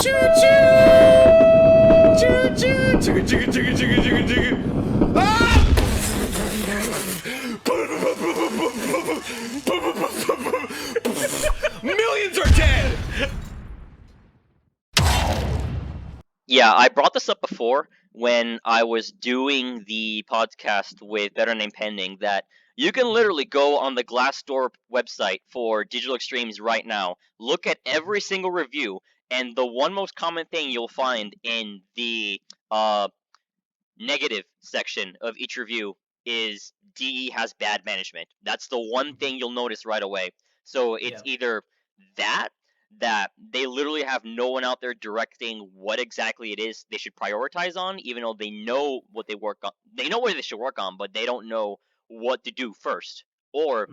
Millions are dead! Yeah, I brought this up before when I was doing the podcast with Better Name Pending that you can literally go on the Glassdoor website for Digital Extremes right now, look at every single review, and the one most common thing you'll find in the negative section of each review is DE has bad management. That's the one thing you'll notice right away. So it's either that they literally have no one out there directing what exactly it is they should prioritize on, even though they know what they work on. They know what they should work on, but they don't know what to do first. Or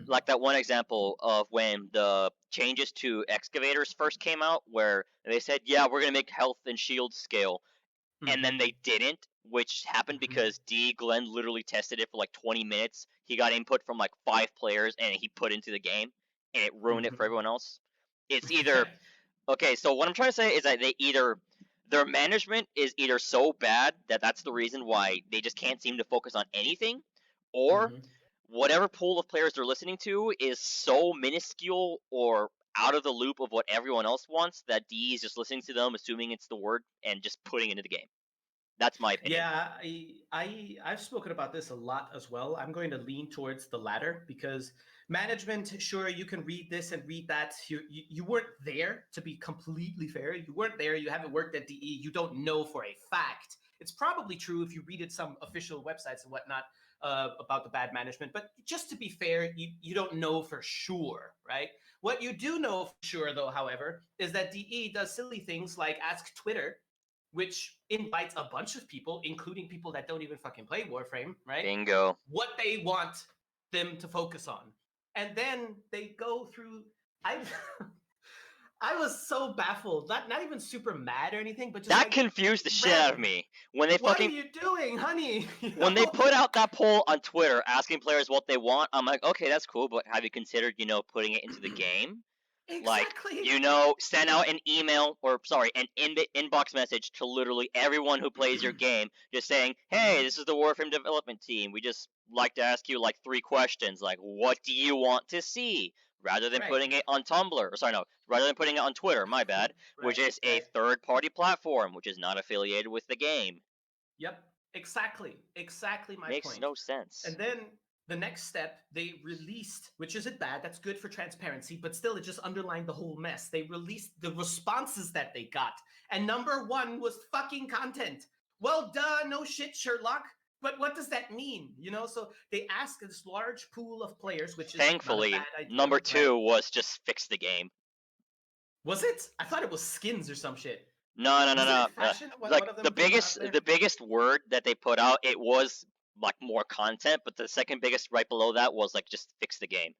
like that one example of when the changes to excavators first came out, where they said, "Yeah, we're gonna make health and shield scale," and then they didn't, which happened because D. Glenn literally tested it for like 20 minutes. He got input from like 5 players, and he put into the game, and it ruined it for everyone else. It's either okay. So what I'm trying to say is that their management is either so bad that that's the reason why they just can't seem to focus on anything, or whatever pool of players they're listening to is so minuscule or out of the loop of what everyone else wants that D is just listening to them, assuming it's the word, and just putting it into the game. That's my opinion. Yeah, I've spoken about this a lot as well. I'm going to lean towards the latter because management, sure, you can read this and read that. You weren't there, to be completely fair. You weren't there. You haven't worked at DE. You don't know for a fact. It's probably true if you read it some official websites and whatnot about the bad management. But just to be fair, you don't know for sure, right? What you do know for sure, though, however, is that DE does silly things like ask Twitter, which invites a bunch of people, including people that don't even fucking play Warframe, right? Bingo. What they want them to focus on. And then they go through... I was so baffled. Not even super mad or anything, but just that like, confused the shit out of me when they what fucking. Are you doing, honey? When they put out that poll on Twitter asking players what they want, I'm like, okay, that's cool, but have you considered, putting it into the game? Exactly. Like, send out an email, or sorry, an inbox message to literally everyone who plays your game, just saying, hey, this is the Warframe development team. We just like to ask you like 3 questions, like, what do you want to see? Rather than putting it on Tumblr, or sorry, no, rather than putting it on Twitter, my bad, which is a third-party platform, which is not affiliated with the game. Yep, exactly my Makes point. no sense. And then the next step, they released, which isn't bad, that's good for transparency, but still it just underlined the whole mess. They released the responses that they got, and number 1 was fucking content. Well, duh, no shit, Sherlock. But what does that mean? So they asked this large pool of players, which is thankfully not a bad idea, number 2 right? was just fix the game. Was it? I thought it was skins or some shit. No. Like the biggest word that they put out, it was like more content, but the second biggest right below that was like just fix the game.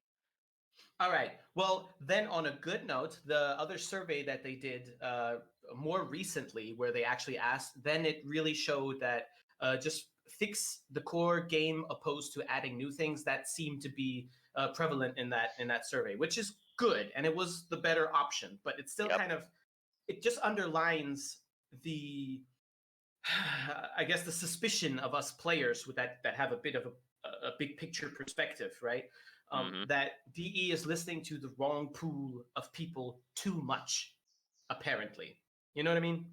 All right. Well, then on a good note, the other survey that they did more recently, where they actually asked, then it really showed that just fix the core game opposed to adding new things. That seemed to be prevalent in that survey, which is good, and it was the better option. But it's still kind of, it just underlines the, I guess, the suspicion of us players with that have a bit of a big picture perspective, right? That DE is listening to the wrong pool of people too much, apparently. You know what I mean?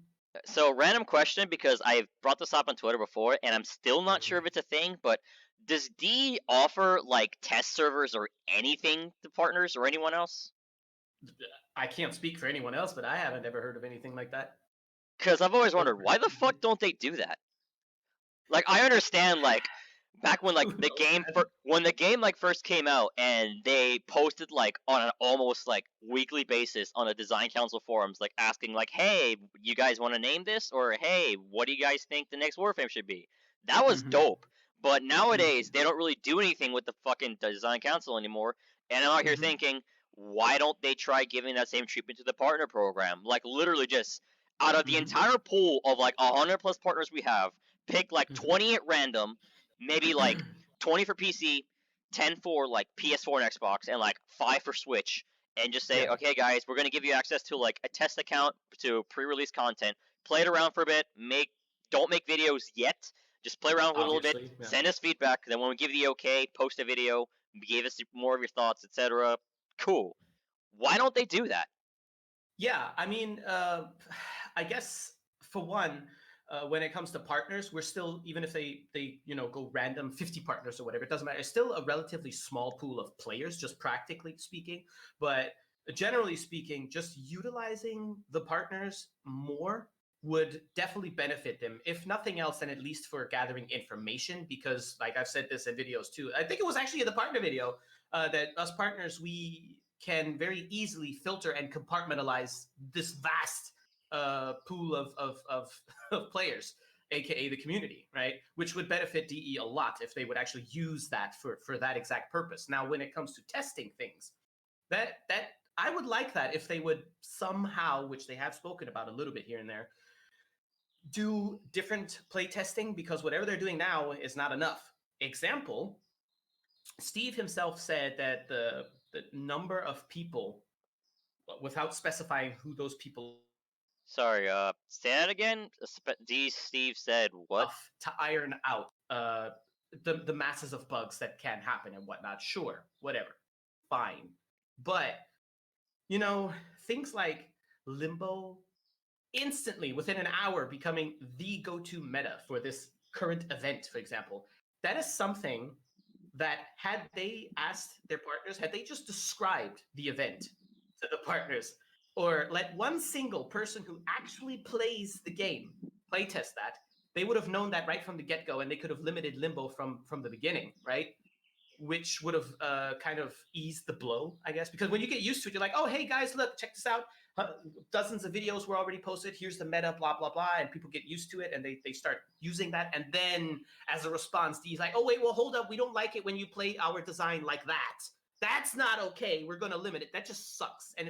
So, random question, because I've brought this up on Twitter before, and I'm still not sure if it's a thing, but does D offer, like, test servers or anything to partners or anyone else? I can't speak for anyone else, but I haven't ever heard of anything like that. Because I've always wondered, why the fuck don't they do that? Like, I understand, like, back when like when the game like first came out and they posted like on an almost like weekly basis on the design council forums, like asking like, hey, you guys want to name this, or hey, what do you guys think the next Warframe should be? That was dope. But nowadays they don't really do anything with the fucking design council anymore, and I'm out here thinking, why don't they try giving that same treatment to the partner program? Like, literally just out of the entire pool of like 100 plus partners we have, pick like 20 at random, maybe like 20 for PC, 10 for like PS4 and Xbox, and like 5 for Switch, and just say, Yeah. okay, guys, we're gonna give you access to like a test account to pre-release content. Play it around for a bit. Don't make videos yet. Just play around for a little bit. Obviously, yeah. Send us feedback. Then when we give you the okay, post a video. Give us more of your thoughts, etc. Cool. Why don't they do that? Yeah, I mean, I guess for one, when it comes to partners, we're still, even if they go random 50 partners or whatever, it doesn't matter. It's still a relatively small pool of players, just practically speaking. But generally speaking, just utilizing the partners more would definitely benefit them. If nothing else, then at least for gathering information, because like I've said this in videos too. I think it was actually in the partner video that us partners, we can very easily filter and compartmentalize this vast pool of players, aka the community, right? Which would benefit DE a lot if they would actually use that for that exact purpose. Now, when it comes to testing things, that I would like that if they would somehow, which they have spoken about a little bit here and there, do different play testing, because whatever they're doing now is not enough. Example, Steve himself said that the number of people, without specifying who those people Sorry, say that again. Steve said what? to iron out the masses of bugs that can happen and whatnot. Sure, whatever, fine. But things like Limbo instantly within an hour becoming the go-to meta for this current event, for example, that is something that, had they asked their partners, had they just described the event to the partners, or let one single person who actually plays the game playtest that, they would have known that right from the get-go, and they could have limited Limbo from the beginning, right? Which would have kind of eased the blow, I guess, because when you get used to it, you're like, oh, hey guys, look, check this out. Dozens of videos were already posted. Here's the meta, blah, blah, blah. And people get used to it, and they start using that. And then as a response, D's like, oh, wait, well, hold up. We don't like it when you play our design like that. That's not okay. We're going to limit it. That just sucks. And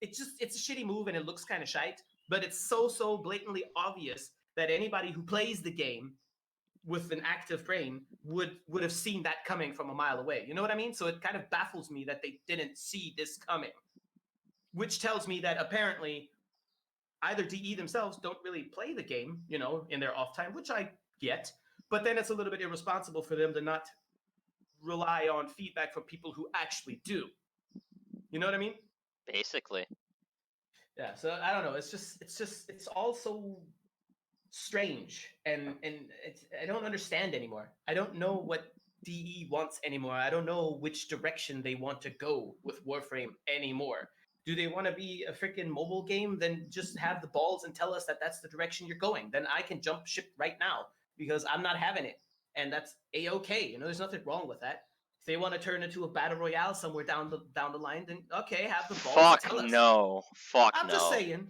it's a shitty move, and it looks kind of shite. But it's so blatantly obvious that anybody who plays the game with an active brain would have seen that coming from a mile away. You know what I mean? So it kind of baffles me that they didn't see this coming, which tells me that apparently either DE themselves don't really play the game, in their off time, which I get, but then it's a little bit irresponsible for them to not rely on feedback from people who actually do. You know what I mean? Basically. Yeah, so I don't know. It's all so strange, and I don't understand anymore. I don't know what DE wants anymore. I don't know which direction they want to go with Warframe anymore. Do they want to be a freaking mobile game? Then just have the balls and tell us that that's the direction you're going. Then I can jump ship right now, because I'm not having it, and that's a-okay. There's nothing wrong with that. If they want to turn into a battle royale somewhere down the line, then okay, have the balls to tell us. No. Fuck I'm no. just saying.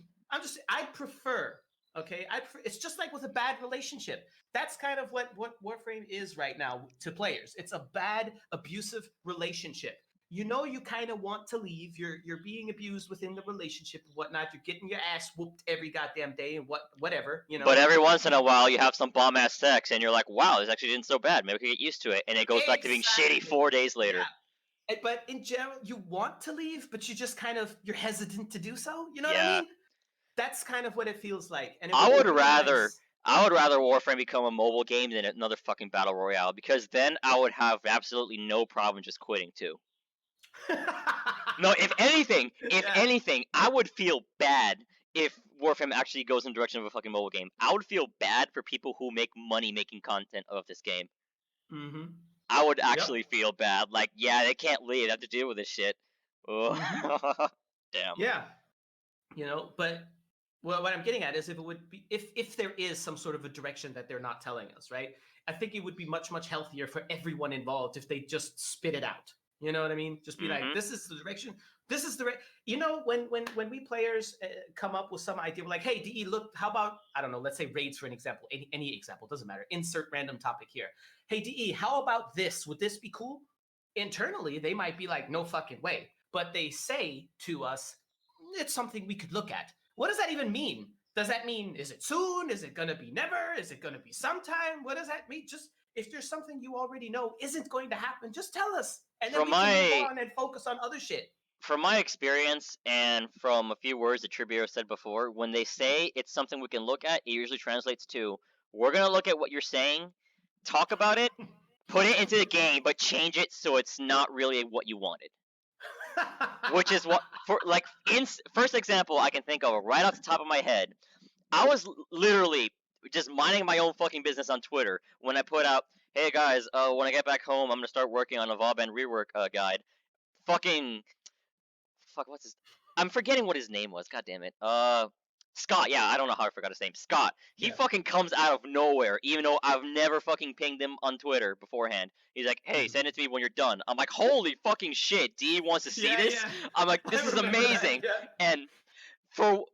I prefer. Okay, it's just like with a bad relationship. That's kind of what Warframe is right now to players. It's a bad, abusive relationship. You kind of want to leave. You're being abused within the relationship and whatnot. You're getting your ass whooped every goddamn day and whatever. But every once in a while, you have some bomb ass sex, and you're like, "Wow, this actually isn't so bad. Maybe we can get used to it." And it goes back to being shitty 4 days later. Yeah. But in general, you want to leave, but you just you're hesitant to do so. You know what I mean? That's kind of what it feels like. And I would be rather nice. I would rather Warframe become a mobile game than another fucking battle royale, because then I would have absolutely no problem just quitting too. No, if anything, I would feel bad if Warframe actually goes in the direction of a fucking mobile game. I would feel bad for people who make money making content of this game. Mm-hmm. I would actually feel bad. Like, yeah, they can't leave. They have to deal with this shit. Mm-hmm. Damn. Yeah. But what I'm getting at is, if it would be, if there is some sort of a direction that they're not telling us, right? I think it would be much, much healthier for everyone involved if they just spit it out. You know what I mean? Just be like, this is the direction. This is the when we players come up with some idea, we're like, hey, DE, look, how about, I don't know, let's say raids for an example, any example, doesn't matter. Insert random topic here. Hey, DE, how about this? Would this be cool? Internally, they might be like, no fucking way. But they say to us, it's something we could look at. What does that even mean? Does that mean, is it soon? Is it going to be never? Is it going to be sometime? What does that mean? Just, if there's something you already know isn't going to happen, just tell us. And then we can move on and focus on other shit. from my experience and from a few words that Tribiro said before, when they say it's something we can look at, it usually translates to, we're going to look at what you're saying, talk about it, put it into the game, but change it so it's not really what you wanted. Which is what, for like, first example I can think of right off the top of my head, I was literally just minding my own fucking business on Twitter when I put out, hey guys, when I get back home, I'm going to start working on a Vauban rework guide. What's his? I'm forgetting what his name was. God damn it. Scott. Yeah, I don't know how I forgot his name. Scott. He fucking comes out of nowhere, even though I've never fucking pinged him on Twitter beforehand. He's like, "Hey, send it to me when you're done." I'm like, "Holy fucking shit! D wants to see this." Yeah. I'm like, "This is amazing." And for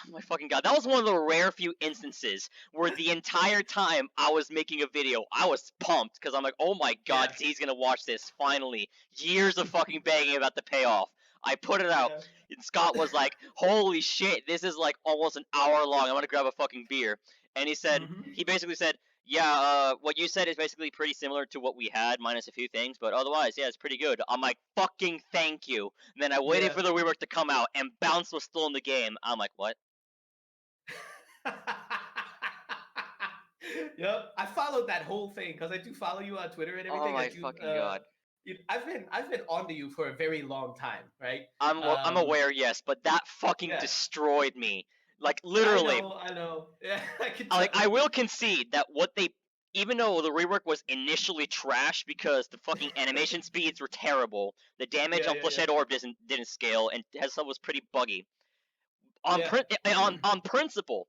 my fucking god, that was one of the rare few instances where the entire time I was making a video, I was pumped because I'm like, oh my god, D's gonna watch this finally. Years of fucking begging about the payoff. I put it out, and Scott was like, holy shit, this is like almost an hour long. I'm gonna grab a fucking beer. And he basically said, yeah, what you said is basically pretty similar to what we had, minus a few things, but otherwise, yeah, it's pretty good. I'm like, fucking thank you. And then I waited for the rework to come out, and Bounce was still in the game. I'm like, what? Yep, I followed that whole thing because I do follow you on Twitter and everything. Oh my fucking god. I've been onto you for a very long time, right? I'm aware, yes, but that fucking destroyed me. Like literally. I know. Yeah, I can. Like I will concede that even though the rework was initially trash because the fucking animation speeds were terrible, the damage on Flechette Orb didn't scale, and was pretty buggy. On principle,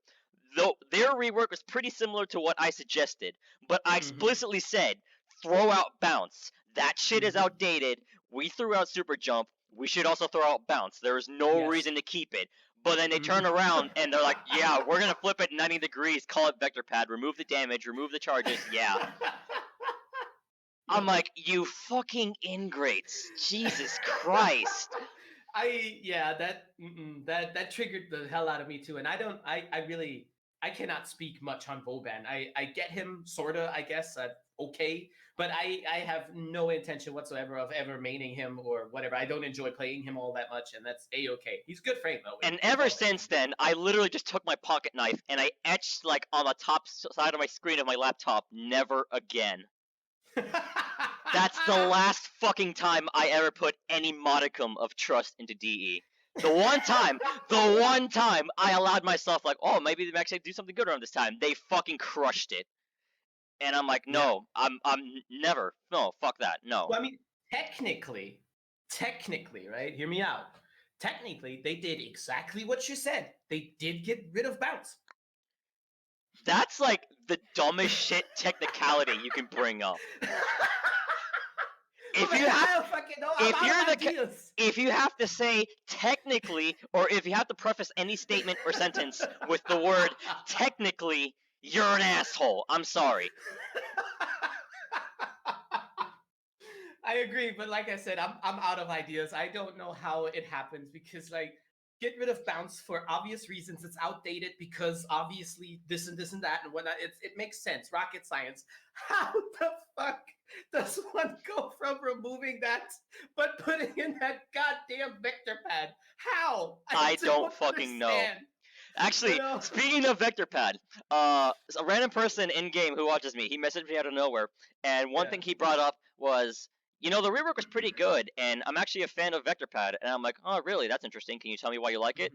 though, their rework was pretty similar to what I suggested, but I explicitly said, throw out Bounce. That shit is outdated. We threw out Super Jump. We should also throw out Bounce. There is no reason to keep it. But then they turn around and they're like, yeah, we're going to flip it 90 degrees, call it Vector Pad, remove the damage, remove the charges, yeah. I'm like, you fucking ingrates. Jesus Christ. That triggered the hell out of me too. And I cannot speak much on Vauban. I get him, sorta, I guess, okay. But I have no intention whatsoever of ever maining him or whatever. I don't enjoy playing him all that much, and that's A-okay. He's a good frame, though. And ever since then, I literally just took my pocket knife and I etched, like, on the top side of my screen of my laptop, never again. That's the last fucking time I ever put any modicum of trust into DE. The one time I allowed myself, like, oh, maybe they actually do something good around this time. They fucking crushed it. And I'm like, no, I'm never. No, fuck that. No. Well, I mean, technically, right? Hear me out. Technically, they did exactly what you said. They did get rid of Bounce. That's like the dumbest shit technicality you can bring up. If you have to say technically, or if you have to preface any statement or sentence with the word technically, you're an asshole. I'm sorry. I agree, but like I said, I'm out of ideas. I don't know how it happens because, like, get rid of Bounce for obvious reasons. It's outdated because obviously this and that and whatnot. It makes sense. Rocket science. How the fuck does one go from removing that but putting in that goddamn vector pad? How? I don't fucking know. Actually, speaking of vector pad, a random person in game who watches me, he messaged me out of nowhere, and one thing he brought up was, you know, the rework was pretty good, and I'm actually a fan of vector pad. And I'm like, oh, really? That's interesting. Can you tell me why you like it?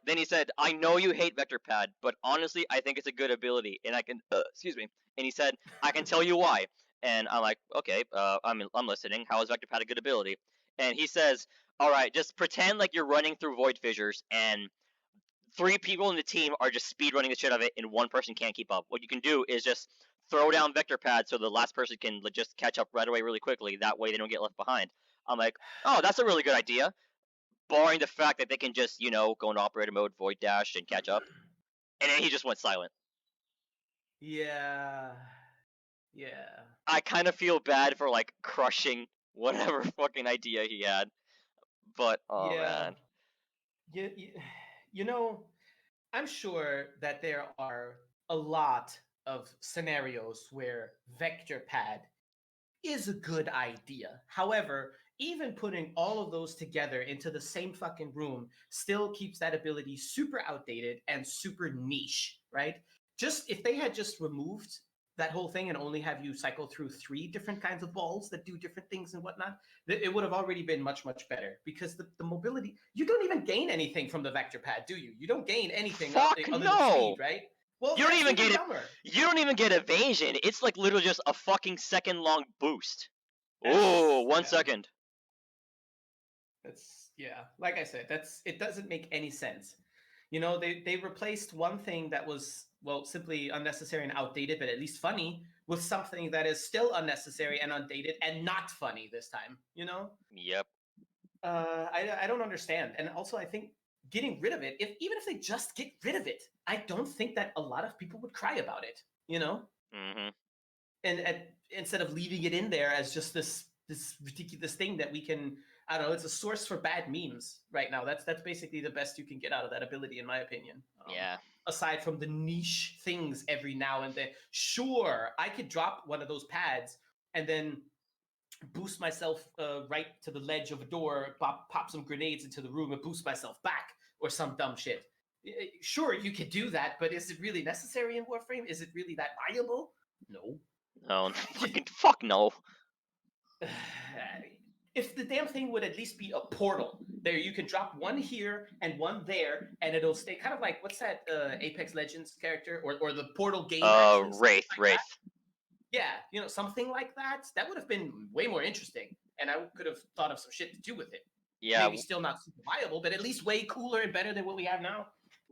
Then he said, I know you hate vector pad, but honestly, I think it's a good ability, and I can, excuse me. And he said, I can tell you why. And I'm like, okay, I'm listening. How is vector pad a good ability? And he says, all right, just pretend like you're running through void fissures, and 3 people in the team are just speedrunning the shit out of it, and one person can't keep up. What you can do is just throw down vector pad so the last person can just catch up right away really quickly. That way they don't get left behind. I'm like, oh, that's a really good idea. Barring the fact that they can just, you know, go into operator mode, void dash, and catch up. And then he just went silent. Yeah. I kind of feel bad for, like, crushing whatever fucking idea he had. But, oh, man. You know, I'm sure that there are a lot of scenarios where vector pad is a good idea. However, even putting all of those together into the same fucking room still keeps that ability super outdated and super niche, right? Just if they had just removed that whole thing and only have you cycle through 3 different kinds of balls that do different things and whatnot, it would have already been much, much better. Because the mobility, you don't even gain anything from the vector pad, do you? You don't gain anything Fuck other no! than speed, right? Well, You don't that's even even get it. dumber. You don't even get evasion. It's like literally just a fucking second-long boost. That's- Ooh, one yeah. second. That's yeah. Like I said, it doesn't make any sense. You know, they replaced one thing that was well simply unnecessary and outdated, but at least funny, with something that is still unnecessary and outdated and not funny this time. You know, Yep. I don't understand. And also, I think getting rid of it, even if they just get rid of it, I don't think that a lot of people would cry about it. You know, Mm-hmm. and instead of leaving it in there as just this ridiculous thing that we can, I don't know, it's a source for bad memes right now. That's basically the best you can get out of that ability, in my opinion. Yeah. Aside from the niche things every now and then, sure, I could drop one of those pads and then boost myself right to the ledge of a door, pop some grenades into the room, and boost myself back, or some dumb shit. Sure, you could do that, but is it really necessary in Warframe? Is it really that valuable? No. No, fucking fuck no. If the damn thing would at least be a portal, there you can drop one here and one there, and it'll stay kind of like what's that Apex Legends character or the portal game? Actually, Wraith. yeah, you know, something like that. That would have been way more interesting, and I could have thought of some shit to do with it. Yeah. Maybe still not super viable, but at least way cooler and better than what we have now.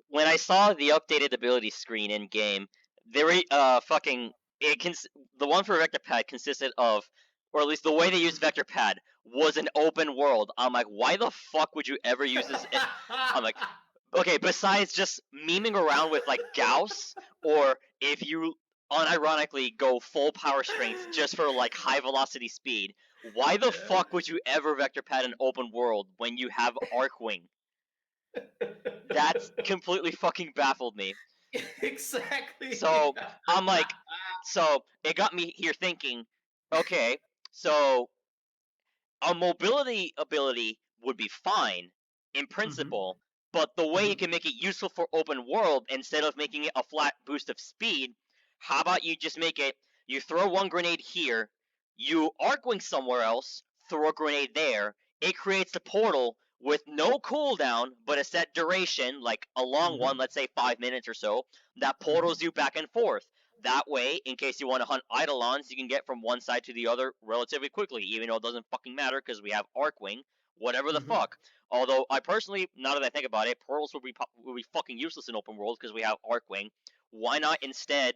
When I saw the updated ability screen in game, they fucking the one for Vector Pad consisted of, or at least the way they used Vector Pad was an open world. I'm like, why the fuck would you ever use this? I'm like, okay, besides just memeing around with like Gauss, or if you unironically go full power strength just for like high velocity speed, why the fuck would you ever Vector Pad an open world when you have Arcwing? That's completely fucking baffled me. Exactly. So I'm like, so it got me here thinking, okay, so a mobility ability would be fine in principle, but the way you can make it useful for open world instead of making it a flat boost of speed, how about you just make it, you throw one grenade here, you arcwing somewhere else, throw a grenade there, it creates the portal with no cooldown but a set duration, like a long one, let's say 5 minutes or so, that portals you back and forth. That way, in case you want to hunt Eidolons, you can get from one side to the other relatively quickly, even though it doesn't fucking matter because we have Arcwing, whatever the fuck. Although, I personally, now that I think about it, portals will be fucking useless in open world because we have Arcwing. Why not instead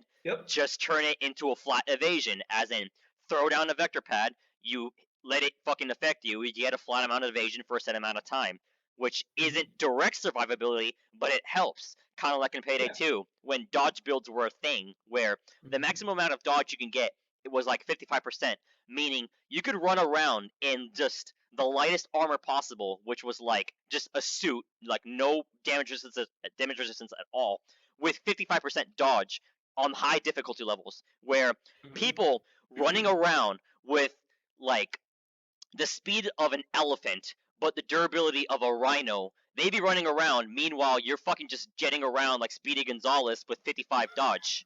just turn it into a flat evasion, as in, throw down a vector pad, you let it fucking affect you, you get a flat amount of evasion for a set amount of time, which isn't direct survivability, but it helps. Kind of like in Payday 2, when dodge builds were a thing, where the maximum amount of dodge you can get it was like 55%, meaning you could run around in just the lightest armor possible, which was like just a suit, like no damage resistance at all, with 55% dodge on high difficulty levels, where people running around with like the speed of an elephant, but the durability of a rhino. They be running around, meanwhile you're fucking just jetting around like Speedy Gonzalez with 55 dodge.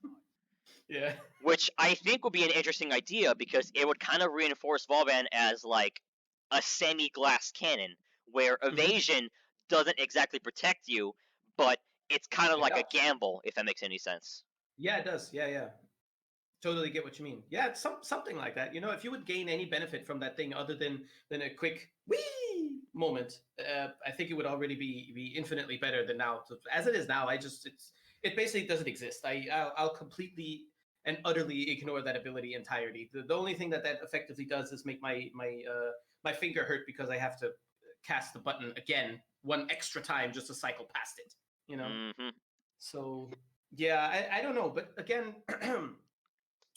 Yeah. Which I think would be an interesting idea because it would kind of reinforce Vauban as like a semi-glass cannon, where evasion doesn't exactly protect you, but it's kind of like a gamble, if that makes any sense. Yeah, it does. Yeah. Totally get what you mean. Yeah, it's something like that. You know, if you would gain any benefit from that thing other than a quick wee moment, I think it would already be infinitely better than now. So as it is now, it basically doesn't exist. I'll completely and utterly ignore that ability entirely. The only thing that effectively does is make my finger hurt because I have to cast the button again one extra time just to cycle past it. You know. So yeah, I don't know, but again.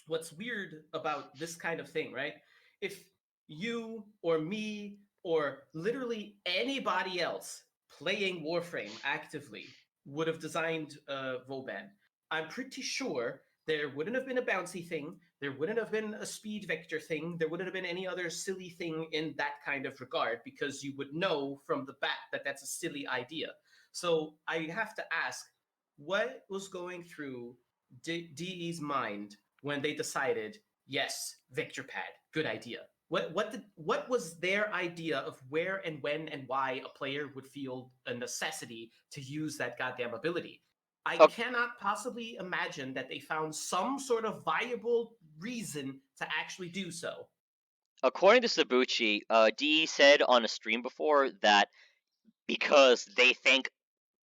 What's weird about this kind of thing, right? If you or me or literally anybody else playing Warframe actively would have designed Vauban, I'm pretty sure there wouldn't have been a bouncy thing. There wouldn't have been a speed vector thing. There wouldn't have been any other silly thing in that kind of regard, because you would know from the bat that that's a silly idea. So I have to ask, what was going through DE's mind when they decided, yes, vector pad, good idea? What was their idea of where and when and why a player would feel a necessity to use that goddamn ability? I Okay. cannot possibly imagine that they found some sort of viable reason to actually do so. According to Sabuchi, DE said on a stream before that because they think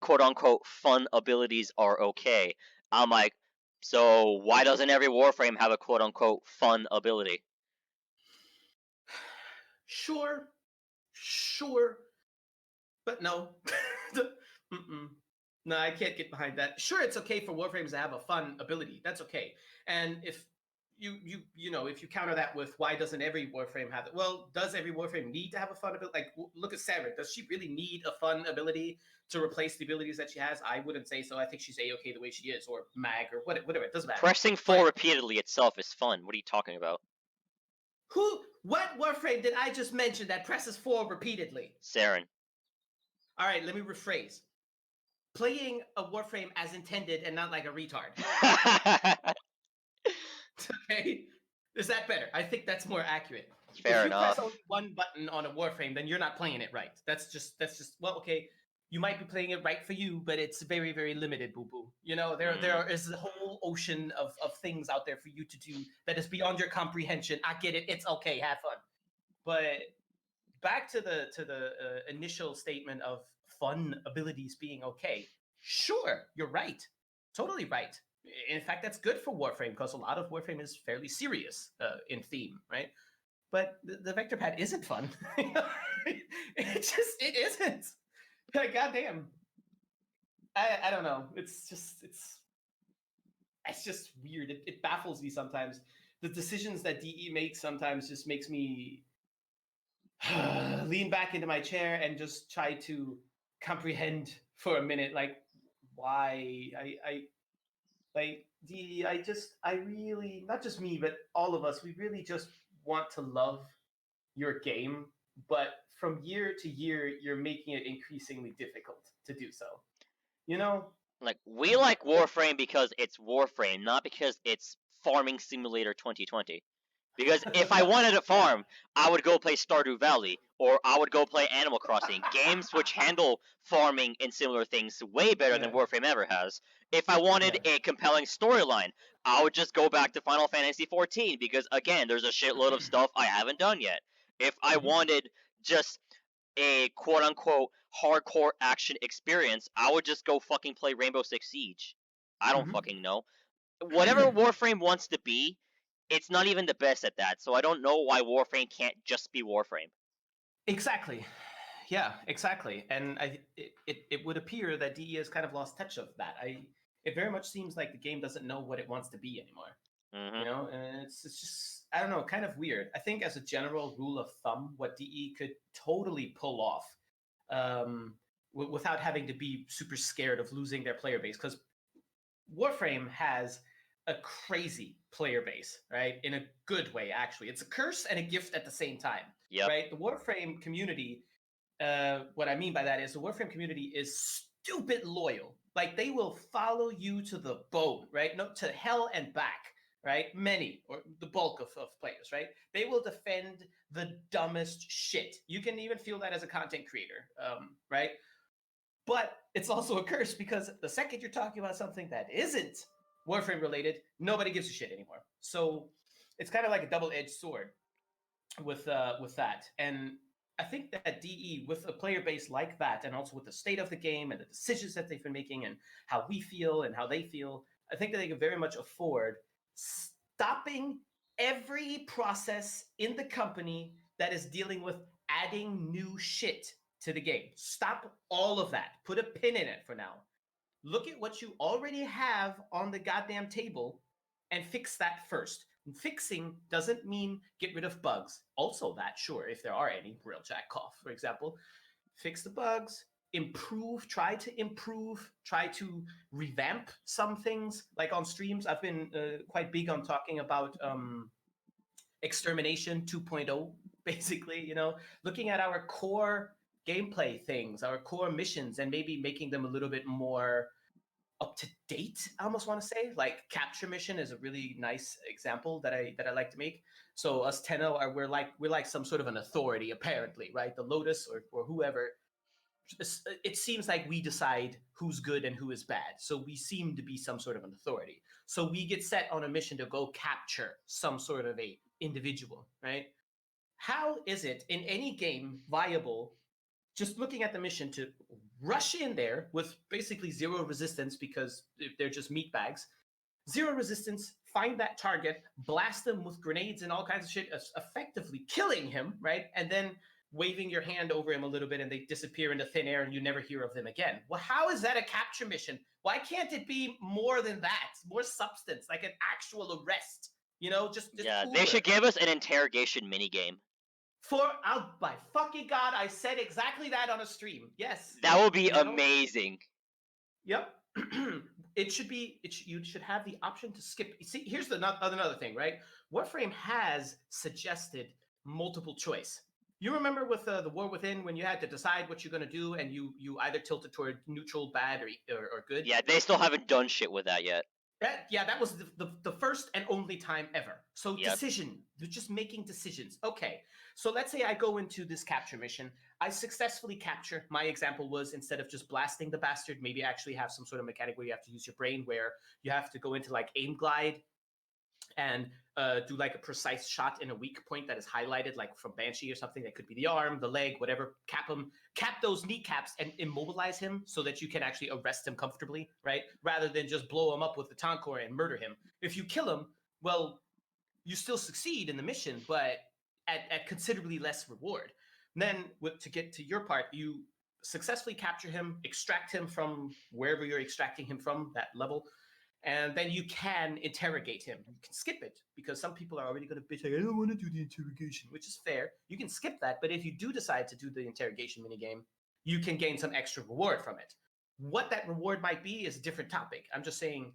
quote unquote fun abilities are okay. I'm like, so why doesn't every Warframe have a quote unquote fun ability? Sure, sure, but no. Mm-mm. No, I can't get behind that. Sure, it's okay for Warframes to have a fun ability. That's okay. And if if you counter that with why doesn't every Warframe have it? Well, does every Warframe need to have a fun ability? Like, look at Sarah. Does she really need a fun ability to replace the abilities that she has? I wouldn't say so. I think she's a-okay the way she is, or Mag, or whatever. It doesn't matter. Pressing 4 repeatedly itself is fun. What are you talking about? What Warframe did I just mention that presses 4 repeatedly? Saren. All right, let me rephrase. Playing a Warframe as intended and not like a retard. Okay, is that better? I think that's more accurate. Fair if you enough. press only one button on a Warframe, then you're not playing it right. That's just well, okay. You might be playing it right for you, but it's very, very limited, boo boo. There is a whole ocean of things out there for you to do that is beyond your comprehension. I get it. It's okay. Have fun. But back to the initial statement of fun abilities being okay. Sure, you're right. Totally right. In fact, that's good for Warframe, because a lot of Warframe is fairly serious in theme, right? But the vector pad isn't fun. It isn't. Like, goddamn. I don't know. It's just weird. It baffles me sometimes. The decisions that DE makes sometimes just makes me lean back into my chair and just try to comprehend for a minute, like, why I like DE. I really, not just me, but all of us, we really just want to love your game, but from year to year, you're making it increasingly difficult to do so. Like, we like Warframe because it's Warframe, not because it's Farming Simulator 2020. Because if I wanted to farm, I would go play Stardew Valley, or I would go play Animal Crossing, games which handle farming and similar things way better than Warframe ever has. If I wanted a compelling storyline, I would just go back to Final Fantasy XIV, because again, there's a shitload of stuff I haven't done yet. If I wanted just a quote-unquote hardcore action experience, I would just go fucking play Rainbow Six Siege. I don't fucking know. Whatever Warframe wants to be, it's not even the best at that, so I don't know why Warframe can't just be Warframe. Exactly. Yeah, exactly. And it would appear that DE has kind of lost touch of that. It very much seems like the game doesn't know what it wants to be anymore. And it's just, I don't know, kind of weird. I think as a general rule of thumb, what DE could totally pull off, without having to be super scared of losing their player base, because Warframe has a crazy player base, right? In a good way, actually. It's a curse and a gift at the same time. Yep. Right? The Warframe community, what I mean by that is the Warframe community is stupid loyal. Like, they will follow you to the bone, right? No, to hell and back, right? Many, or the bulk of players, right? They will defend the dumbest shit. You can even feel that as a content creator, right? But it's also a curse, because the second you're talking about something that isn't Warframe related, nobody gives a shit anymore. So it's kind of like a double-edged sword with that. And I think that DE, with a player base like that, and also with the state of the game and the decisions that they've been making and how we feel and how they feel, I think that they can very much afford stopping every process in the company that is dealing with adding new shit to the game. Stop all of that. Put a pin in it for now. Look at what you already have on the goddamn table and fix that first. And fixing doesn't mean get rid of bugs. Also that, sure, if there are any, Real Jack Cough, for example. Fix the bugs. try to revamp some things. Like on streams, I've been quite big on talking about extermination 2.0, basically, looking at our core gameplay things, our core missions, and maybe making them a little bit more up to date. I almost want to say, like capture mission is a really nice example that I like to make. So us Tenno we're like some sort of an authority, apparently, right? The Lotus or whoever. It seems like we decide who's good and who is bad. So we seem to be some sort of an authority. So we get set on a mission to go capture some sort of a individual, right? How is it in any game viable, just looking at the mission, to rush in there with basically zero resistance because they're just meat bags, zero resistance, find that target, blast them with grenades and all kinds of shit, effectively killing him, right? And then waving your hand over him a little bit and they disappear into thin air and you never hear of them again. Well, how is that a capture mission? Why can't it be more than that? More substance, like an actual arrest, just Yeah, Uber. they should give us an interrogation minigame. By fucking God, I said exactly that on a stream. Yes. That would be amazing. Yep. You should have the option to skip. See, here's another thing, right? Warframe has suggested multiple choice. You remember with the War Within when you had to decide what you're going to do and you either tilted toward neutral, bad, or good? Yeah, they still haven't done shit with that yet. That was the first and only time ever. So Yep. Decision, they're just making decisions. Okay, so let's say I go into this capture mission. I successfully capture. My example was, instead of just blasting the bastard, maybe actually have some sort of mechanic where you have to use your brain, where you have to go into like aim glide and do like a precise shot in a weak point that is highlighted, like from Banshee or something. That could be the arm, the leg, whatever. Cap those kneecaps and immobilize him so that you can actually arrest him comfortably, right? Rather than just blow him up with the Tonkor and murder him. If you kill him, well, you still succeed in the mission, but at considerably less reward. And then to get to your part, you successfully capture him, extract him from wherever you're extracting him from, that level, and then you can interrogate him. You can skip it because some people are already going to bitch like, I don't want to do the interrogation, which is fair. You can skip that, but if you do decide to do the interrogation minigame, you can gain some extra reward from it. What that reward might be is a different topic. I'm just saying,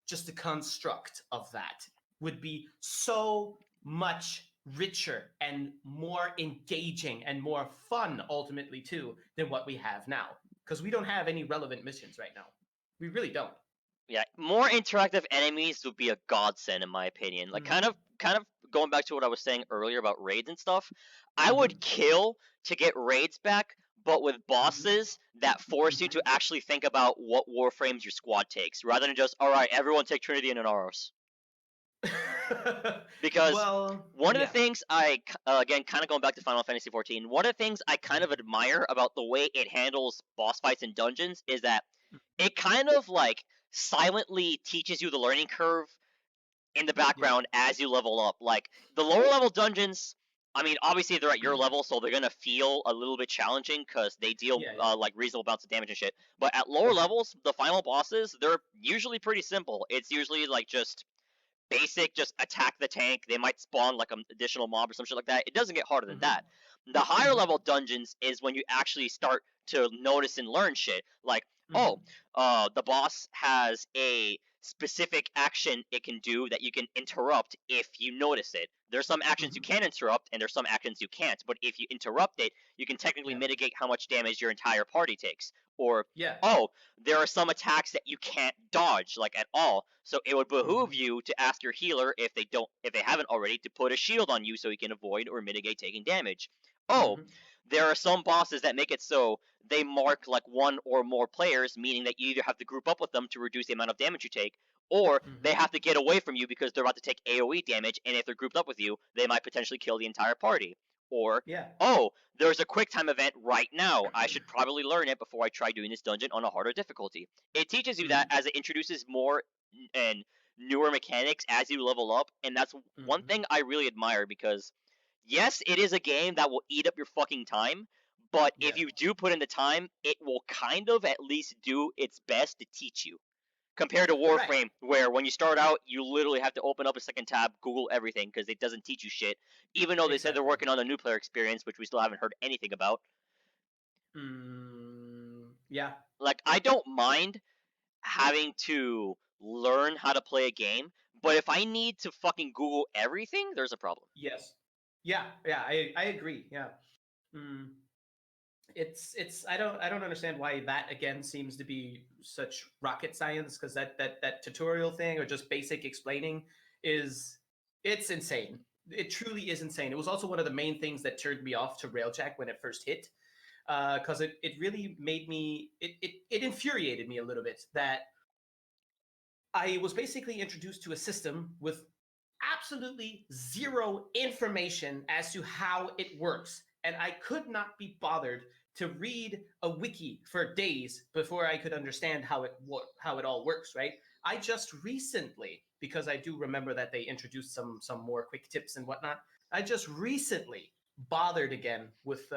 just the construct of that would be so much richer and more engaging and more fun, ultimately, too, than what we have now. Because we don't have any relevant missions right now. We really don't. Yeah, more interactive enemies would be a godsend, in my opinion. Like, kind of going back to what I was saying earlier about raids and stuff. I would kill to get raids back, but with bosses that force you to actually think about what warframes your squad takes, rather than just, all right, everyone take Trinity and Inaros. Because one of the things again, kind of going back to Final Fantasy XIV, one of the things I kind of admire about the way it handles boss fights and dungeons is that it kind of like silently teaches you the learning curve in the background as you level up. Like, the lower level dungeons, I mean, obviously they're at your level, so they're gonna feel a little bit challenging because they deal like reasonable amounts of damage and shit. But at lower levels, the final bosses, they're usually pretty simple. It's usually like just basic, just attack the tank. They might spawn like an additional mob or some shit like that. It doesn't get harder than that. The higher level dungeons is when you actually start to notice and learn shit. Like, the boss has a specific action it can do that you can interrupt if you notice it. There's some actions you can interrupt, and there's some actions you can't. But if you interrupt it, you can technically mitigate how much damage your entire party takes. Or, there are some attacks that you can't dodge, like, at all. So it would behoove you to ask your healer, if they haven't already, to put a shield on you so you can avoid or mitigate taking damage. There are some bosses that make it so they mark like one or more players, meaning that you either have to group up with them to reduce the amount of damage you take, or they have to get away from you because they're about to take AoE damage, and if they're grouped up with you, they might potentially kill the entire party. Or, there's a quick time event right now. I should probably learn it before I try doing this dungeon on a harder difficulty. It teaches you that as it introduces more and newer mechanics as you level up, and that's one thing I really admire, because yes, it is a game that will eat up your fucking time, but if you do put in the time, it will kind of at least do its best to teach you. Compared to Warframe, where when you start out, you literally have to open up a second tab, Google everything, because it doesn't teach you shit. Even though they said they're working on a new player experience, which we still haven't heard anything about. Yeah. Like, I don't mind having to learn how to play a game, but if I need to fucking Google everything, there's a problem. Yes. Yeah. Yeah. I agree. Yeah. Mm. It's I don't understand why that again seems to be such rocket science, because that tutorial thing or just basic explaining is it's insane. It truly is insane. It was also one of the main things that turned me off to Railjack when it first hit, because it really made me it infuriated me a little bit that I was basically introduced to a system with absolutely zero information as to how it works. And I could not be bothered to read a wiki for days before I could understand how it all works, right? I just recently, because I do remember that they introduced some more quick tips and whatnot, I just recently bothered again with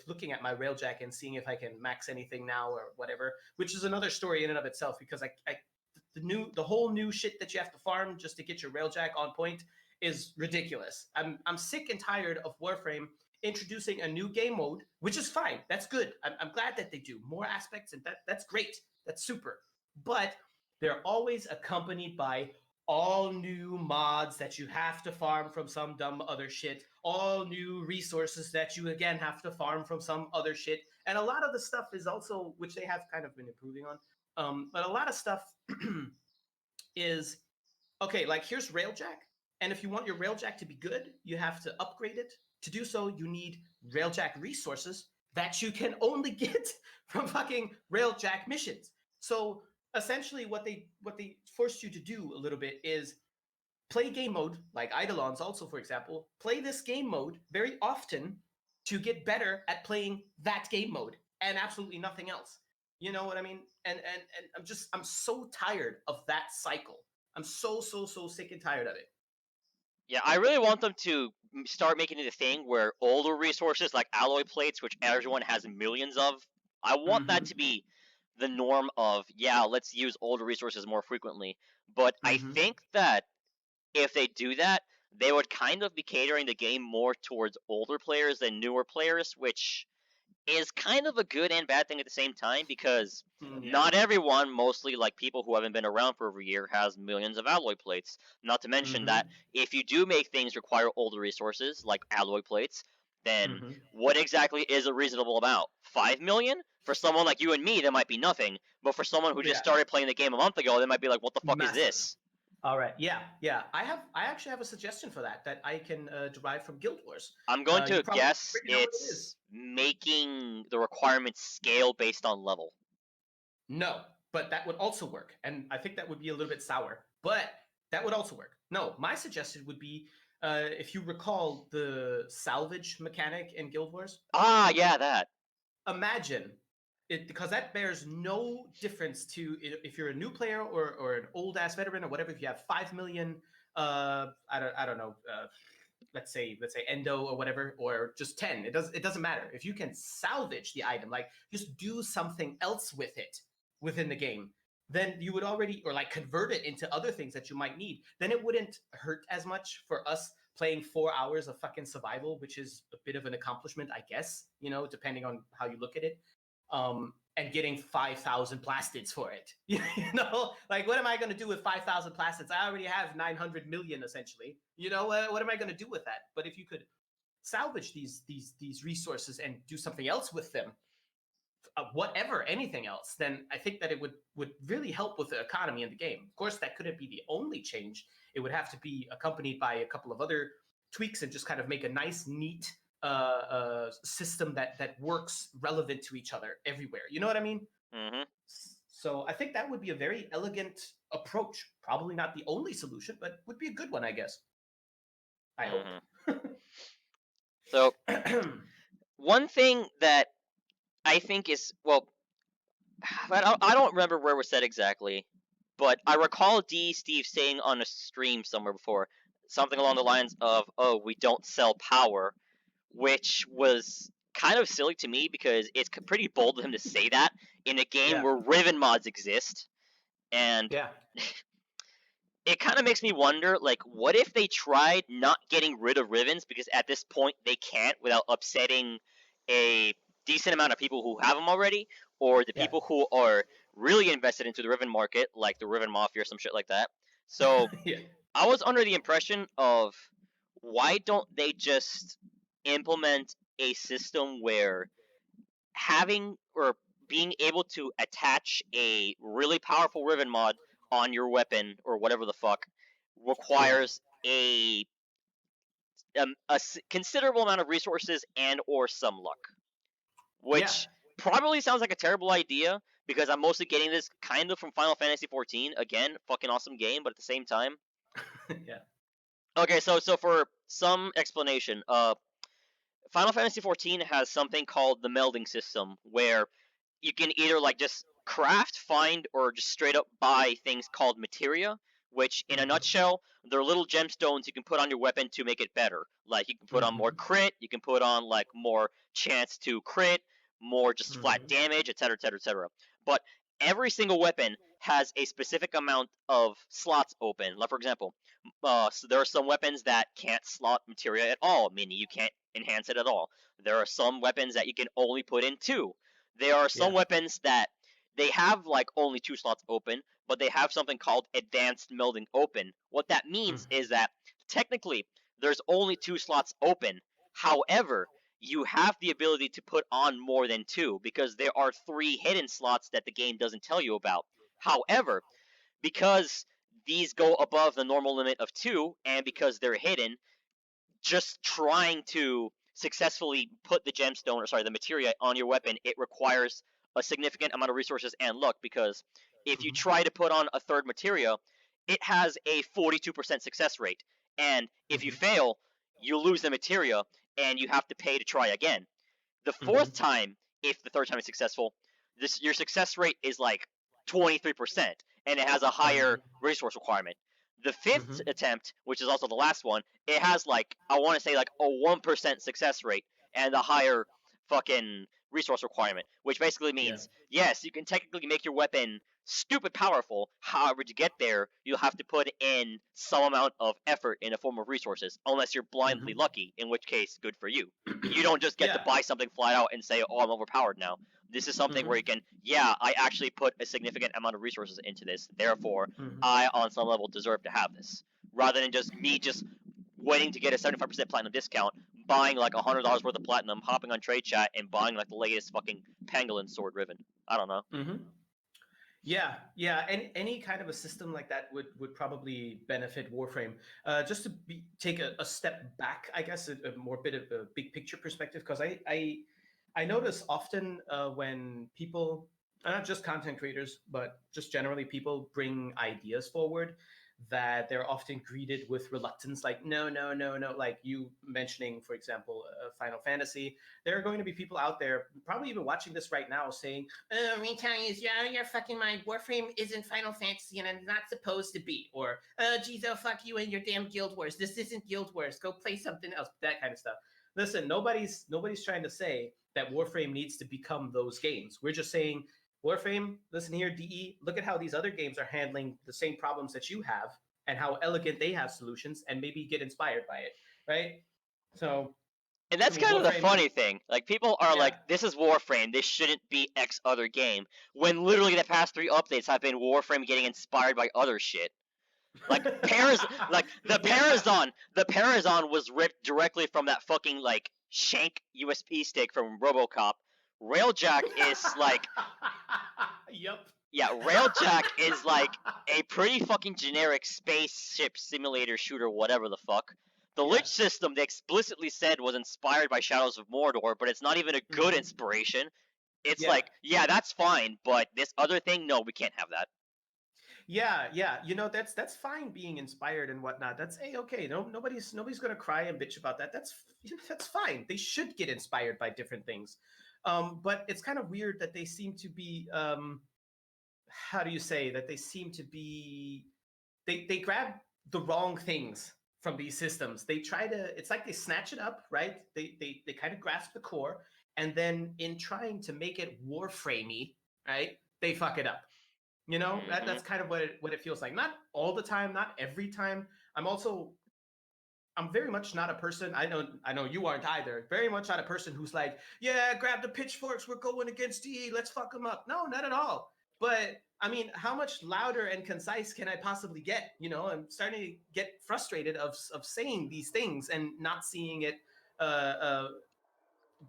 looking at my Railjack and seeing if I can max anything now or whatever, which is another story in and of itself, because the whole new shit that you have to farm just to get your Railjack on point is ridiculous. I'm sick and tired of Warframe introducing a new game mode, which is fine. That's good. I'm glad that they do more aspects, and that's great. That's super. But they're always accompanied by all new mods that you have to farm from some dumb other shit, all new resources that you again have to farm from some other shit. And a lot of the stuff is also, which they have kind of been improving on, but a lot of stuff is okay, like here's Railjack, and if you want your Railjack to be good, you have to upgrade it. To do so, you need Railjack resources that you can only get from fucking Railjack missions. So essentially, what they forced you to do a little bit is play game mode, like Eidolons also, for example, play this game mode very often to get better at playing that game mode and absolutely nothing else. You know what I mean? And I'm so tired of that cycle. I'm so sick and tired of it. Yeah, I really want them to start making it a thing where older resources like alloy plates, which everyone has millions of, I want that to be the norm of, yeah, let's use older resources more frequently. But I think that if they do that, they would kind of be catering the game more towards older players than newer players, which is kind of a good and bad thing at the same time, because Yeah. not everyone, mostly like people who haven't been around for over a year, has millions of alloy plates. Not to mention that if you do make things require older resources like alloy plates, then what exactly is a reasonable amount? 5 million? For someone like you and me, that might be nothing, but for someone who just Yeah. started playing the game a month ago, they might be like, what the fuck is Massive. this? All right. Yeah. Yeah. I actually have a suggestion for that I can derive from Guild Wars. I'm going You to probably guess already know what it is. it's making the requirements scale based on level. No, but that would also work. And I think that would be a little bit sour, but that would also work. No, my suggestion would be if you recall the salvage mechanic in Guild Wars. Ah, yeah, that. Imagine it, because that bears no difference to if you're a new player or an old ass veteran or whatever. If you have 5 million, I don't know, let's say endo or whatever, or just 10, it doesn't matter. If you can salvage the item, like just do something else with it within the game, then you would already, or like convert it into other things that you might need, then it wouldn't hurt as much for us playing 4 hours of fucking survival, which is a bit of an accomplishment, I guess, you know, depending on how you look at it, and getting 5,000 plastids for it. You know, like what am I going to do with 5,000 plastids? I already have 900 million essentially. You know, what am I going to do with that? But if you could salvage these resources and do something else with them, whatever, anything else, then I think that it would really help with the economy in the game. Of course, that couldn't be the only change. It would have to be accompanied by a couple of other tweaks and just kind of make a nice, neat system that works relevant to each other everywhere. You know what I mean? So I think that would be a very elegant approach. Probably not the only solution, but would be a good one, I guess. I hope. So one thing that I think is, well, I don't remember where it was said exactly, but I recall Steve saying on a stream somewhere before something along the lines of, "Oh, we don't sell power," which was kind of silly to me because it's pretty bold of him to say that in a game where Riven mods exist, and it kind of makes me wonder, like, what if they tried not getting rid of Rivens because at this point they can't without upsetting a decent amount of people who have them already? or the Yeah. people who are really invested into the Riven market, like the Riven Mafia or some shit like that. So Yeah. I was under the impression of, why don't they just implement a system where having or being able to attach a really powerful Riven mod on your weapon or whatever the fuck requires a considerable amount of resources and or some luck, Yeah. which probably sounds like a terrible idea because I'm mostly getting this kind of from Final Fantasy XIV. Again, fucking awesome game, but at the same time, Yeah. okay. So for some explanation, Final Fantasy XIV has something called the melding system, where you can either like just craft, find, or just straight up buy things called materia, which in a Mhm. nutshell, they're little gemstones you can put on your weapon to make it better. Like you can put on more Mhm. crit, you can put on like more chance to crit, more just flat Mhm. damage, etc., etc., etc. But every single weapon has a specific amount of slots open. Like for example, so there are some weapons that can't slot materia at all, meaning you can't enhance it at all. There are some weapons that you can only put in 2. There are some Yeah. weapons that they have like only 2 slots open, but they have something called advanced melding open. What that means Mhm. is that technically there's only 2 slots open. However, you have the ability to put on more than 2 because there are 3 hidden slots that the game doesn't tell you about. However, because these go above the normal limit of 2 and because they're hidden, just trying to successfully put the gemstone, or sorry, the materia on your weapon, it requires a significant amount of resources and luck, because if you Mhm. try to put on a third materia, it has a 42% success rate. And if you Mhm. fail, you lose the materia and you have to pay to try again. The fourth Mhm. time, if the third time is successful, your success rate is like 23%, and it has a higher Mhm. resource requirement. The fifth Mhm. attempt, which is also the last one, it has like, I want to say like a 1% success rate and a higher fucking resource requirement, which basically Yeah. means yes, you can technically make your weapon stupid powerful. However, to get there, you'll have to put in some amount of effort in the form of resources, unless you're blindly Mhm. lucky, in which case, good for you. You don't just get to Yeah. buy something flat out and say, "Oh, I'm overpowered now." This is something where Mhm. you can, yeah, I actually put a significant amount of resources into this. Therefore, Mhm. I, on some level, deserve to have this, rather than just me just waiting to get a 75% platinum discount, buying like $100 worth of platinum, hopping on trade chat, and buying like the latest fucking pangolin sword Riven. I don't know. Mhm. Yeah, yeah, and any kind of a system like that would probably benefit Warframe. Just to take a step back, I guess, a more bit of a big picture perspective, because I notice often when people, not just content creators, but just generally people bring ideas forward, that they're often greeted with reluctance, like no, no, no, no. Like you mentioning, for example, Final Fantasy. There are going to be people out there, probably even watching this right now, saying, Rahetalius, you're out of your fucking mind. Warframe isn't Final Fantasy and it's not supposed to be. Or, geez, oh, fuck you and your damn Guild Wars. This isn't Guild Wars. Go play something else. That kind of stuff. Listen, nobody's trying to say that Warframe needs to become those games. We're just saying, Warframe, listen here, DE, look at how these other games are handling the same problems that you have and how elegant they have solutions, and maybe get inspired by it, right? So, And I that's mean, kind of the Warframe, funny thing. Like, people are yeah. like, this is Warframe, this shouldn't be X other game. When literally the past 3 updates have been Warframe getting inspired by other shit. Like, like, Yeah. the Parazon was ripped directly from that fucking, like, shank USB stick from Robocop. Railjack is like, Yep. yeah, Railjack is like a pretty fucking generic spaceship simulator shooter, whatever the fuck. The Yeah. Lich system they explicitly said was inspired by Shadows of Mordor, but it's not even a good Mhm. inspiration. It's Yeah. like, yeah, that's fine, but this other thing, no, we can't have that. Yeah, yeah. That's fine being inspired and whatnot. That's a okay. No, nobody's gonna cry and bitch about that. That's fine. They should get inspired by different things. But it's kind of weird that they seem to be how do you say that they seem to be they grab the wrong things from these systems. They try to, it's like they snatch it up, right? They kind of grasp the core, and then in trying to make it warframey, right? They fuck it up. Hmm. That's kind of what it feels like. Not all the time, not every time. I'm also I'm very much not a person. I know you aren't either. Very much not a person who's like, yeah, grab the pitchforks. We're going against DE. Let's fuck them up. No, not at all. But I mean, how much louder and concise can I possibly get? You know, I'm starting to get frustrated of saying these things and not seeing it uh, uh,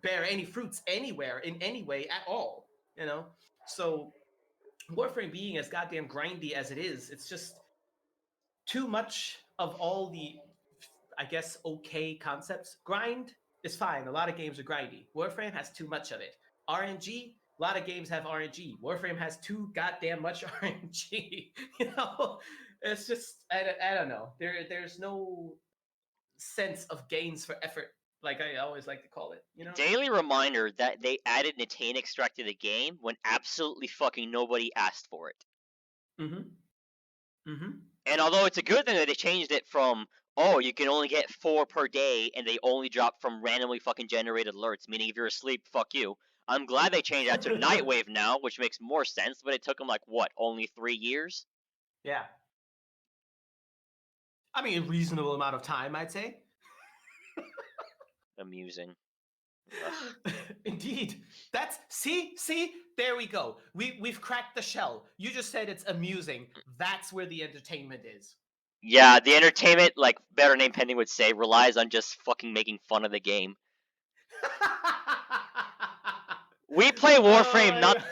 bear any fruits anywhere in any way at all. You know, so Warframe being as goddamn grindy as it is, it's just too much of all the, I guess, okay concepts. Grind is fine. A lot of games are grindy. Warframe has too much of it. RNG, a lot of games have RNG. Warframe has too goddamn much RNG. You know, it's just I don't know. There's no sense of gains for effort, like I always like to call it. You know. Daily reminder that they added Natane extract to the game when absolutely fucking nobody asked for it. Mm-hmm. Mm-hmm. And although it's a good thing that they changed it from, oh, you can only get 4 per day, and they only drop from randomly fucking generated alerts, meaning if you're asleep, fuck you. I'm glad they changed that to Nightwave now, which makes more sense, but it took them, like, what, only 3 years? Yeah. I mean, a reasonable amount of time, I'd say. Amusing. Indeed. That's see, there we go. We've cracked the shell. You just said it's amusing. That's where the entertainment is. Yeah, the entertainment, like Better Name Pending would say, relies on just fucking making fun of the game. We play Warframe,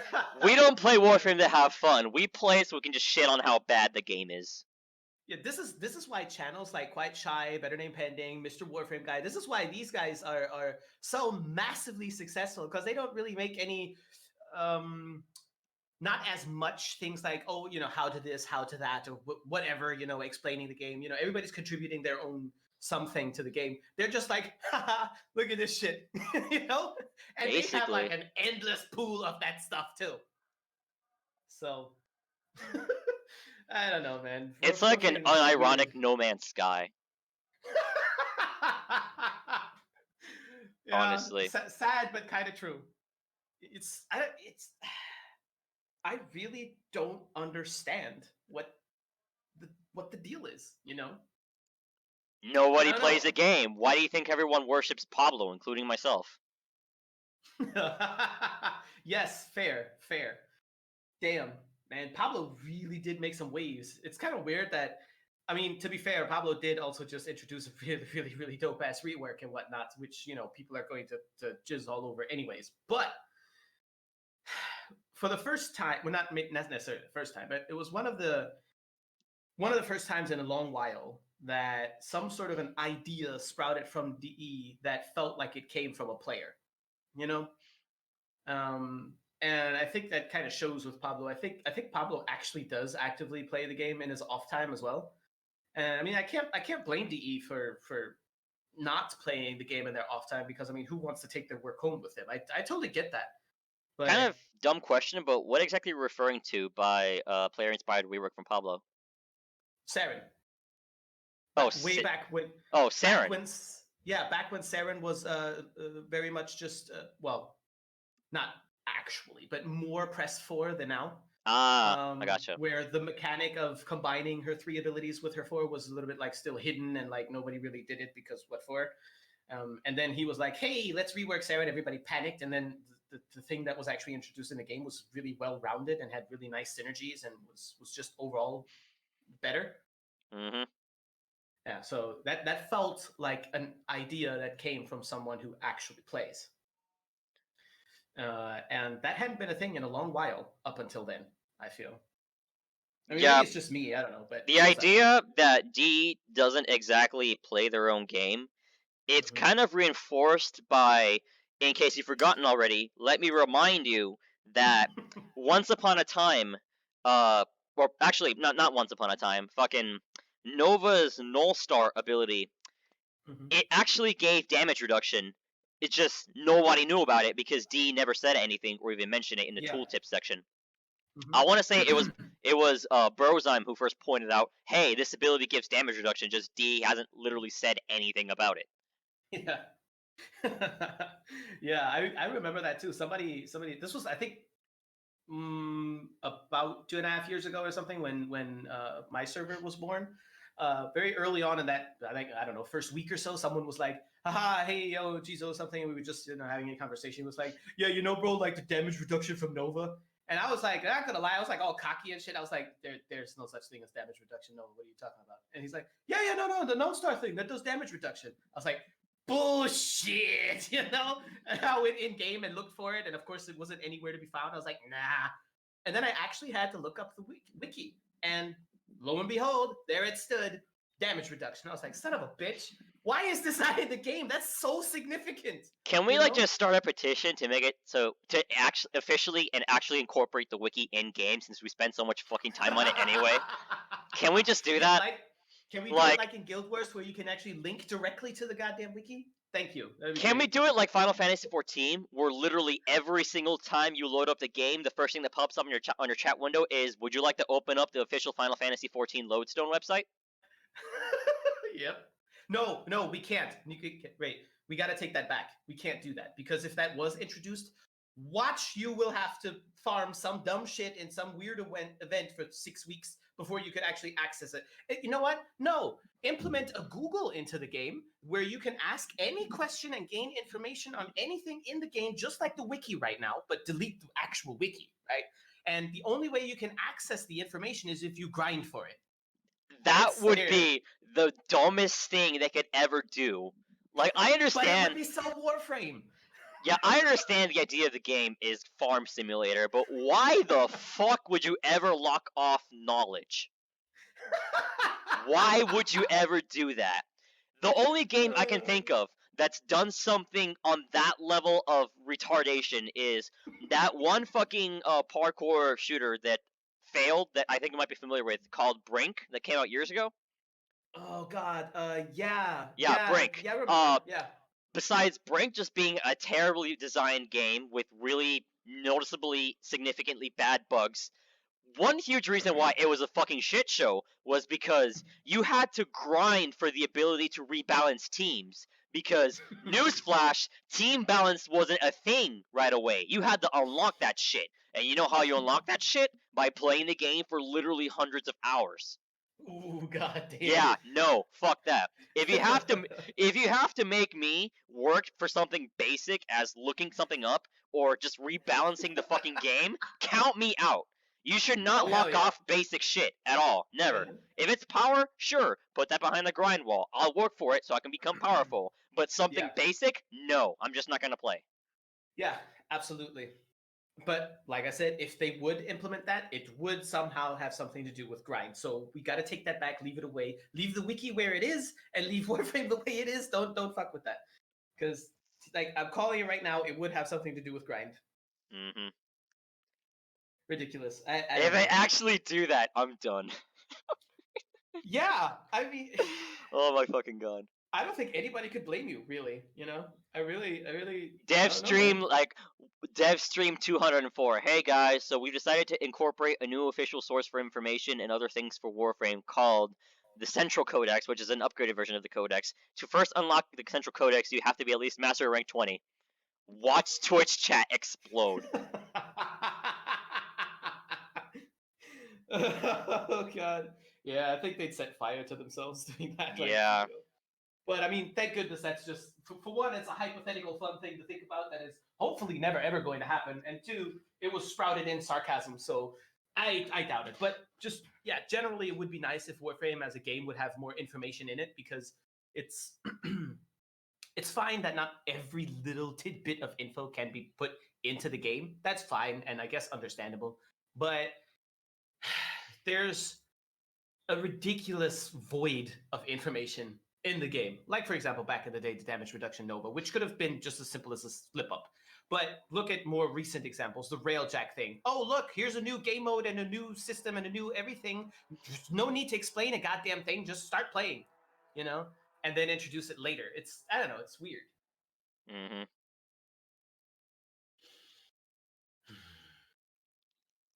we don't play Warframe to have fun. We play so we can just shit on how bad the game is. Yeah, this is why channels like Quite Shy, Better Name Pending, Mr. Warframe Guy, this is why these guys are so massively successful, because they don't really make any not as much things like, oh, you know, how to this, how to that, or whatever, you know, explaining the game. You know, everybody's contributing their own something to the game. They're just like, haha, look at this shit, you know? And they have like an endless pool of that stuff too. So, I don't know, man. It's like an unironic No Man's Sky. Yeah, honestly. Sad, but kind of true. I really don't understand what the deal is, you know? Nobody plays the game. Why do you think everyone worships Pablo, including myself? Yes, fair. Damn, man, Pablo really did make some waves. It's kind of weird that, I mean, to be fair, Pablo did also just introduce a really dope ass rework and whatnot, which, you know, people are going to jizz all over anyways. But for the first time, well, not necessarily the first time, but it was one of the first times in a long while that some sort of an idea sprouted from DE that felt like it came from a player, you know? And I think that kind of shows with Pablo. I think Pablo actually does actively play the game in his off time as well. And I mean, I can't blame DE for not playing the game in their off time, because I mean, who wants to take their work home with them? I totally get that. But kind of dumb question, but what exactly are you referring to by player-inspired rework from Pablo? Saren. Way back when. Oh, Saren. Back when Saren was very much just well, not actually, but more press 4 than now. I gotcha. Where the mechanic of combining her 3 abilities with her 4 was a little bit like still hidden, and like nobody really did it because what for? And then he was like, "Hey, let's rework Saren." Everybody panicked, and then the thing that was actually introduced in the game was really well rounded and had really nice synergies and was just overall better. Mm-hmm. Yeah, so that felt like an idea that came from someone who actually plays. And that hadn't been a thing in a long while up until then, I feel. I mean, maybe it's just me, I don't know. But the idea that D doesn't exactly play their own game, it's kind of reinforced by, in case you've forgotten already, let me remind you that once upon a time, or actually, not once upon a time, fucking Nova's Null Star ability, it actually gave damage reduction. It's just nobody knew about it because D never said anything or even mentioned it in the tooltip section. I want to say it was Brozheim who first pointed out, hey, this ability gives damage reduction, just D hasn't literally said anything about it. Yeah. Yeah, I remember that too. Somebody, this was, I think, about 2.5 years ago or something, when my server was born. very early on in that, I don't know, first week or so, someone was like, haha, hey, yo, Jizo, something. We were just, having a conversation. It was like, yeah, bro, like the damage reduction from Nova. And I was like, I'm not gonna lie, I was like all cocky and shit. I was like, there's no such thing as damage reduction. No, what are you talking about? And he's like, yeah, no, the Lone Star thing, that does damage reduction. I was like, bullshit, And I went in game and looked for it, and of course it wasn't anywhere to be found. I was like, nah. And then I actually had to look up the wiki, and lo and behold, there it stood, damage reduction. I was like, son of a bitch, why is this not in the game? That's so significant. Can we just start a petition to make it so to actually officially and actually incorporate the wiki in game, since we spend so much fucking time on it anyway? Can we just do that? Can we do it like in Guild Wars, where you can actually link directly to the goddamn wiki? Thank you. Can we do it like Final Fantasy XIV, where literally every single time you load up the game, the first thing that pops up on your chat window is, would you like to open up the official Final Fantasy XIV Lodestone website? Yep. No, we can't. Wait, we got to take that back. We can't do that, because if that was introduced, watch, you will have to farm some dumb shit in some weird event for 6 weeks before you can actually access it. You know what? No, implement a Google into the game where you can ask any question and gain information on anything in the game, just like the wiki right now, but delete the actual wiki, right? And the only way you can access the information is if you grind for it. That would be the dumbest thing they could ever do. Like, I understand. But it would be so Warframe. Yeah, I understand the idea of the game is farm simulator, but why the fuck would you ever lock off knowledge? Why would you ever do that? The only game I can think of that's done something on that level of retardation is that one fucking parkour shooter that failed, that I think you might be familiar with, called Brink, that came out years ago. Oh god, yeah. Brink. Yeah, I remember. Yeah. Besides Brink just being a terribly designed game with really noticeably significantly bad bugs, one huge reason why it was a fucking shit show was because you had to grind for the ability to rebalance teams. Because, newsflash, team balance wasn't a thing right away. You had to unlock that shit. And you know how you unlock that shit? By playing the game for literally hundreds of hours. Ooh, god damn. Yeah, no, fuck that. If you have to make me work for something basic as looking something up or just rebalancing the fucking game, count me out. You should not lock off basic shit at all. Never. If it's power, sure, put that behind the grind wall. I'll work for it so I can become powerful. But something basic, no, I'm just not gonna play. Yeah, absolutely. But like I said, if they would implement that, it would somehow have something to do with grind. So we got to take that back, leave it away, leave the wiki where it is, and leave Warframe the way it is. Don't fuck with that, because like I'm calling it right now, it would have something to do with grind. Mm-hmm. Ridiculous. If they actually do that, I'm done. Yeah, I mean, oh my fucking god. I don't think anybody could blame you, really. I really. DevStream 204. Hey guys, so we decided to incorporate a new official source for information and other things for Warframe called the Central Codex, which is an upgraded version of the Codex. To first unlock the Central Codex, you have to be at least Master Rank 20. Watch Twitch chat explode. Oh god. Yeah, I think they'd set fire to themselves doing that. Yeah. But I mean, thank goodness that's just, for one, it's a hypothetical fun thing to think about that is hopefully never ever going to happen. And two, it was sprouted in sarcasm, so I doubt it. But just, yeah, generally it would be nice if Warframe as a game would have more information in it, because it's it's fine that not every little tidbit of info can be put into the game. That's fine, and I guess understandable. But there's a ridiculous void of information in the game. Like, for example, back in the day, the damage reduction Nova, which could have been just as simple as a slip up. But look at more recent examples, the Railjack thing. Oh, look, here's a new game mode and a new system and a new everything. There's no need to explain a goddamn thing. Just start playing, and then introduce it later. I don't know, it's weird. Mm-hmm.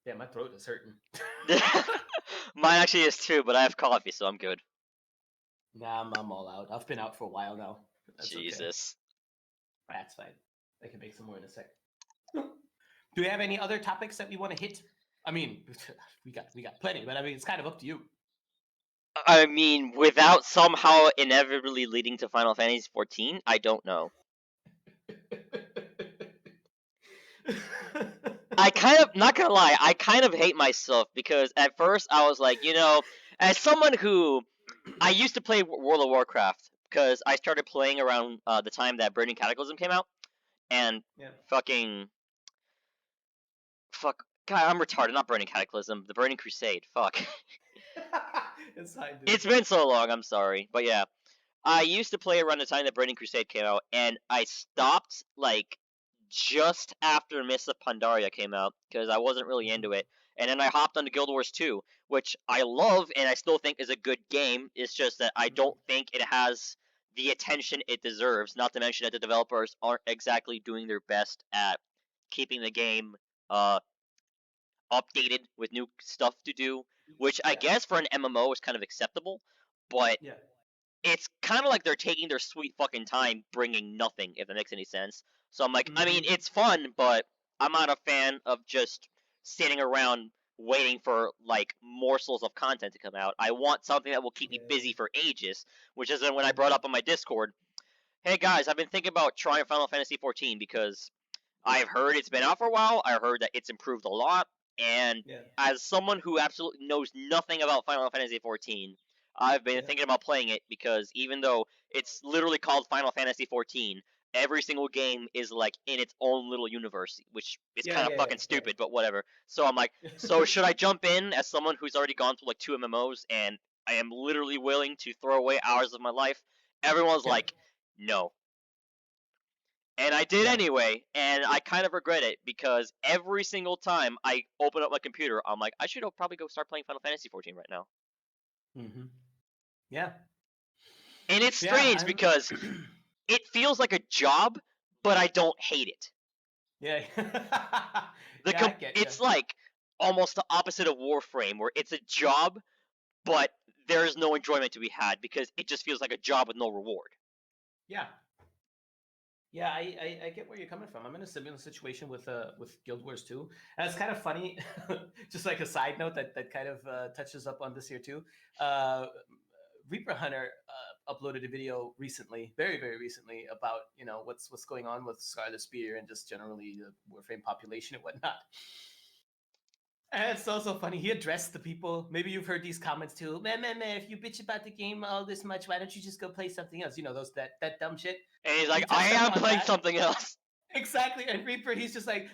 Yeah, my throat is hurting. Mine actually is too, but I have coffee, so I'm good. Nah, I'm all out. I've been out for a while now. That's Jesus. Okay. That's fine. I can make some more in a sec. Do we have any other topics that we want to hit? I mean, we got plenty, but I mean, it's kind of up to you. I mean, without somehow inevitably leading to Final Fantasy XIV, I don't know. I kind of, not gonna lie, I kind of hate myself because at first I was like, as someone who I used to play World of Warcraft because I started playing around the time that Burning Cataclysm came out, and Yeah. fuck, God, I'm retarded. Not Burning Cataclysm, the Burning Crusade. Fuck, It's fine, dude. it's been so long. I'm sorry, but yeah, I used to play around the time that Burning Crusade came out, and I stopped like just after Mists of Pandaria came out because I wasn't really into it. And then I hopped onto Guild Wars 2, which I love and I still think is a good game. It's just that I don't think it has the attention it deserves. Not to mention that the developers aren't exactly doing their best at keeping the game updated with new stuff to do, which I Yeah. guess for an MMO is kind of acceptable, but Yeah. it's kind of like they're taking their sweet fucking time bringing nothing, if that makes any sense. So I'm like, I mean, it's fun, but I'm not a fan of just sitting around waiting for like morsels of content to come out. I want something that will keep me busy for ages, which is when I brought up on my Discord, hey guys, I've been thinking about trying Final Fantasy 14 because I've heard it's been out for a while. I heard that it's improved a lot, and Yeah. as someone who absolutely knows nothing about Final Fantasy 14, I've been thinking about playing it because even though it's literally called Final Fantasy 14, every single game is like in its own little universe, which is kind of fucking stupid, but whatever. So I'm like, so should I jump in as someone who's already gone through like 2 MMOs and I am literally willing to throw away hours of my life? Everyone's like, no. And I did anyway, and I kind of regret it because every single time I open up my computer, I'm like, I should probably go start playing Final Fantasy 14 right now. Yeah. And it's strange because it feels like a job, but I don't hate it. Yeah. It's like almost the opposite of Warframe, where it's a job, but there's no enjoyment to be had because it just feels like a job with no reward. Yeah. Yeah, I get where you're coming from. I'm in a similar situation with Guild Wars 2. And it's kind of funny, just like a side note that kind of touches up on this here too. Reaper Hunter uploaded a video recently, very very recently, about what's going on with Scarlet Spear and just generally the Warframe population and whatnot. And it's also funny. He addressed the people. Maybe you've heard these comments too. Man, if you bitch about the game all this much, why don't you just go play something else? That dumb shit. And he's like, I am playing something else. Exactly. And Reaper, he's just like,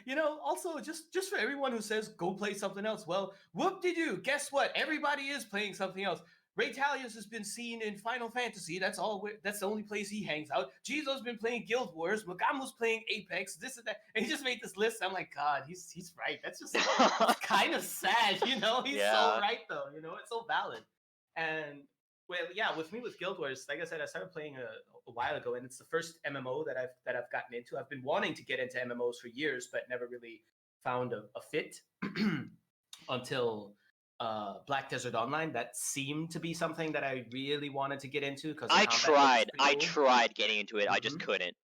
also just for everyone who says go play something else. Well, whoop-de-doo. Guess what? Everybody is playing something else. Rahetalius has been seen in Final Fantasy. That's the only place he hangs out. Jizo's been playing Guild Wars. Magamu's playing Apex. This and that. And he just made this list. I'm like, God, he's right. That's just it's kind of sad, He's so right though. It's so valid. And well, yeah, with me with Guild Wars, like I said, I started playing a while ago, and it's the first MMO that I've gotten into. I've been wanting to get into MMOs for years, but never really found a fit until Black Desert Online. That seemed to be something that I really wanted to get into because I tried getting into it. I just couldn't.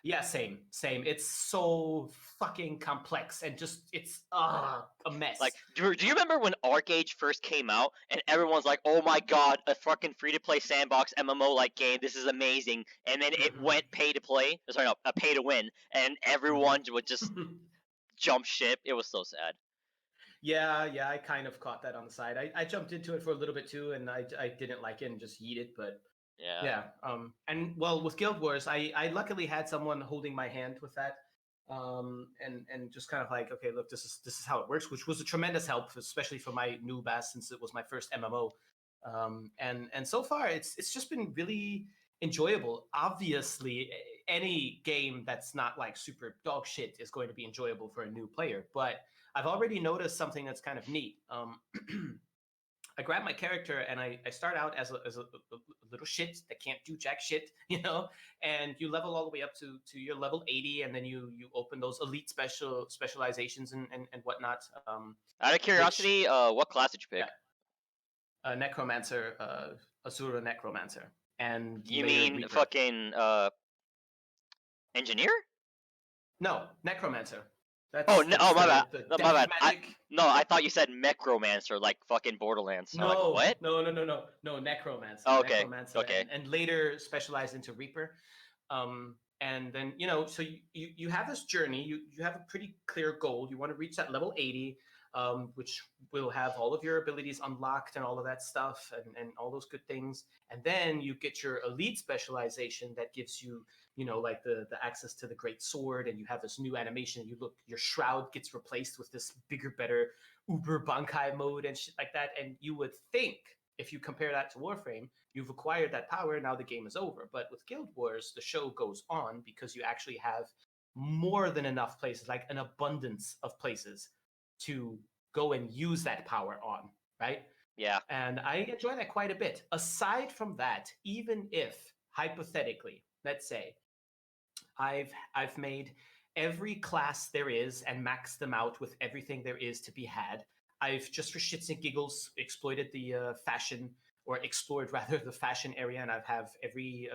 Yeah, same. It's so fucking complex and just it's a mess. Like, do you remember when ArcAge first came out and everyone's like, "Oh my god, a fucking free-to-play sandbox MMO like game. This is amazing." And then it went pay to play. Sorry, no, pay to win, and everyone would just jump ship. It was so sad. Yeah, I kind of caught that on the side. I jumped into it for a little bit too, and I didn't like it and just yeeted, but yeah. And well, with Guild Wars, I luckily had someone holding my hand with that, and just kind of like, okay, look, this is how it works, which was a tremendous help, especially for my noob ass since it was my first MMO. And so far, it's just been really enjoyable. Obviously, any game that's not like super dog shit is going to be enjoyable for a new player, but I've already noticed something that's kind of neat. I grab my character and I start out as a little shit that can't do jack shit, and you level all the way up to your level 80, and then you open those elite specializations and whatnot. Out of curiosity, what class did you pick? Necromancer, Asura Necromancer. And you mean Reaper. Fucking engineer? No, Necromancer. Oh, That's no, that's my bad. the No, my death bad. magic. No, I thought you said Necromancer, like fucking Borderlands. I'm like, No, what? no, necromancer, Oh, okay, necromancer, okay. and later specialized into reaper. And then so you have this journey. You have a pretty clear goal. You want to reach that level 80, which will have all of your abilities unlocked and all of that stuff and all those good things. And then you get your elite specialization that gives you like the access to the great sword, and you have this new animation. Your shroud gets replaced with this bigger, better Uber Bankai mode and shit like that. And you would think, if you compare that to Warframe, you've acquired that power, now the game is over. But with Guild Wars, the show goes on because you actually have more than enough places, like an abundance of places to go and use that power on, right? Yeah. And I enjoy that quite a bit. Aside from that, even if hypothetically, let's say, I've made every class there is and maxed them out with everything there is to be had. I've just for shits and giggles exploited the fashion, or explored rather the fashion area, and I have every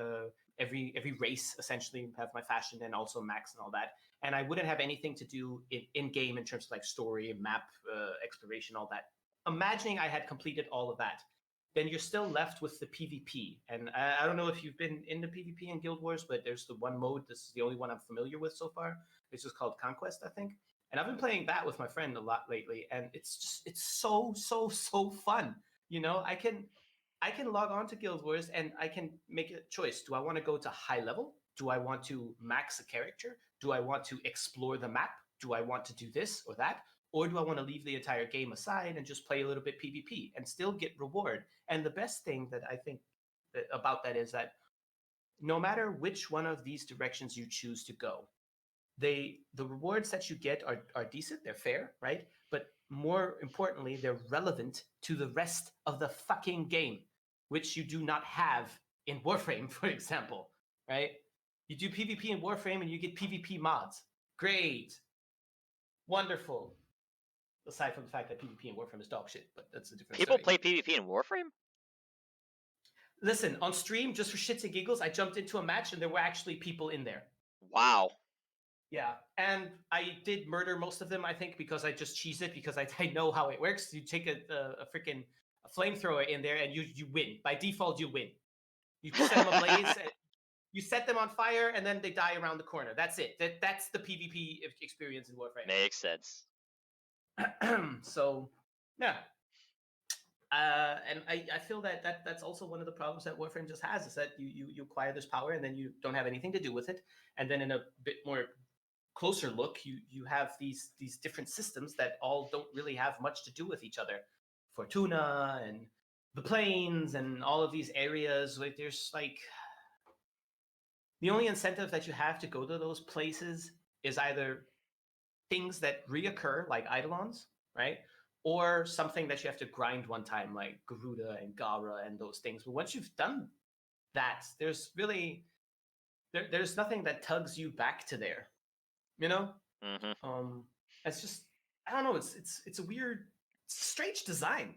race essentially have my fashion and also max and all that. And I wouldn't have anything to do in game in terms of like story, map exploration, all that. Imagining I had completed all of that, then you're still left with the PvP. And I don't know if you've been into PvP in Guild Wars, but there's the one mode. This is the only one I'm familiar with so far. It's just called Conquest, I think. And I've been playing that with my friend a lot lately, and it's so fun. I can log on to Guild Wars and I can make a choice. Do I want to go to high level? Do I want to max a character? Do I want to explore the map? Do I want to do this or that? Or do I want to leave the entire game aside and just play a little bit PvP and still get reward? And the best thing that I think about that is that no matter which one of these directions you choose to go, the rewards that you get are decent, they're fair, right? But more importantly, they're relevant to the rest of the fucking game, which you do not have in Warframe, for example, right? You do PvP in Warframe and you get PvP mods. Great. Wonderful. Aside from the fact that PvP in Warframe is dog shit, but that's a different People story. play PvP in Warframe? Listen, on stream, just for shits and giggles, I jumped into a match and there were actually people in there. Wow. Yeah, and I did murder most of them, I think, because I just cheese it, because I know how it works. You take a freaking flamethrower in there and you win. By default, you win. You set them ablaze, you set them on fire, and then they die around the corner. That's it. That's the PvP experience in Warframe. Makes sense. So, yeah. And I feel that's also one of the problems that Warframe just has, is that you acquire this power and then you don't have anything to do with it. And then in a bit more closer look, you have these different systems that all don't really have much to do with each other. Fortuna and the plains and all of these areas, like there's like the only incentive that you have to go to those places is either things that reoccur like eidolons, right? Or something that you have to grind one time, like Garuda and Gara and those things. But once you've done that, there's really there's nothing that tugs you back to there. Mm-hmm. It's just, I don't know. It's a weird, strange design.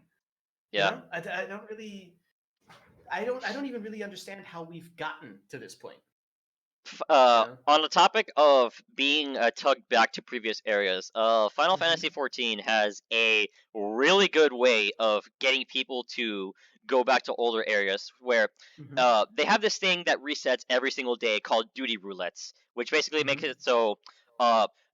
Yeah. I don't really, I don't even really understand how we've gotten to this point. On the topic of being tugged back to previous areas, Final Fantasy XIV has a really good way of getting people to go back to older areas, where they have this thing that resets every single day called duty roulettes, which basically makes it so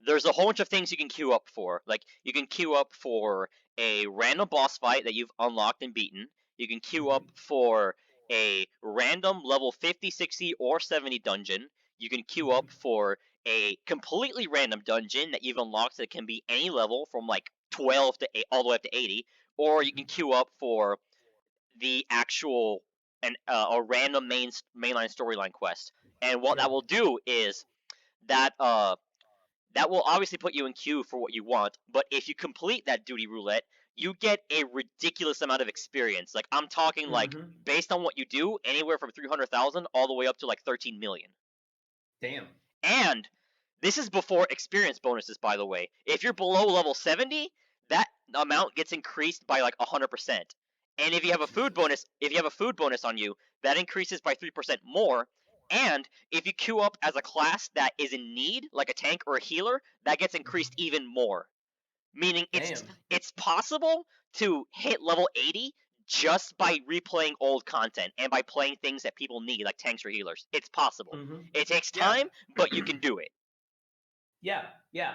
there's a whole bunch of things you can queue up for. Like, you can queue up for a random boss fight that you've unlocked and beaten. You can queue up for a random level 50, 60, or 70 dungeon. You can queue up for a completely random dungeon that you've unlocked that can be any level from like 12 to 8, all the way up to 80, or you can queue up for the actual a random mainline storyline quest. And what that will do is that that will obviously put you in queue for what you want, but if you complete that duty roulette, you get a ridiculous amount of experience. Like, I'm talking like, based on what you do, anywhere from 300,000 all the way up to like 13 million. Damn. And this is before experience bonuses, by the way. If you're below level 70, that amount gets increased by like 100%. And if you have a food bonus, on you, that increases by 3% more. And if you queue up as a class that is in need, like a tank or a healer, that gets increased even more. Meaning it's possible to hit level 80 just by replaying old content and by playing things that people need, like tanks or healers. It's possible. It takes time, but you can do it. Yeah, yeah.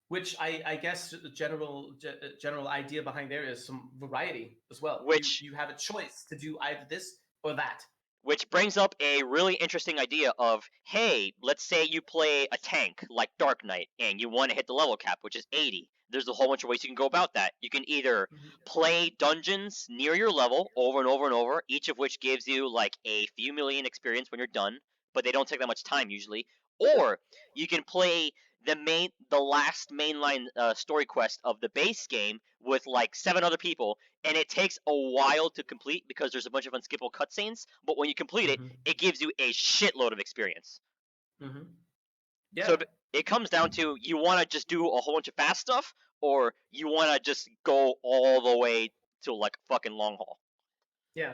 Which I guess the general idea behind there is some variety as well. Which you have a choice to do either this or that. Which brings up a really interesting idea of, hey, let's say you play a tank like Dark Knight and you want to hit the level cap, which is 80. There's a whole bunch of ways you can go about that. You can either play dungeons near your level over and over and over, each of which gives you like a few million experience when you're done, but they don't take that much time usually. Or you can play the last mainline story quest of the base game with like 7 other people, and it takes a while to complete because there's a bunch of unskippable cutscenes. But when you complete it, it gives you a shitload of experience. Yeah. So it comes down to, you want to just do a whole bunch of fast stuff, or you want to just go all the way to like fucking long haul. Yeah.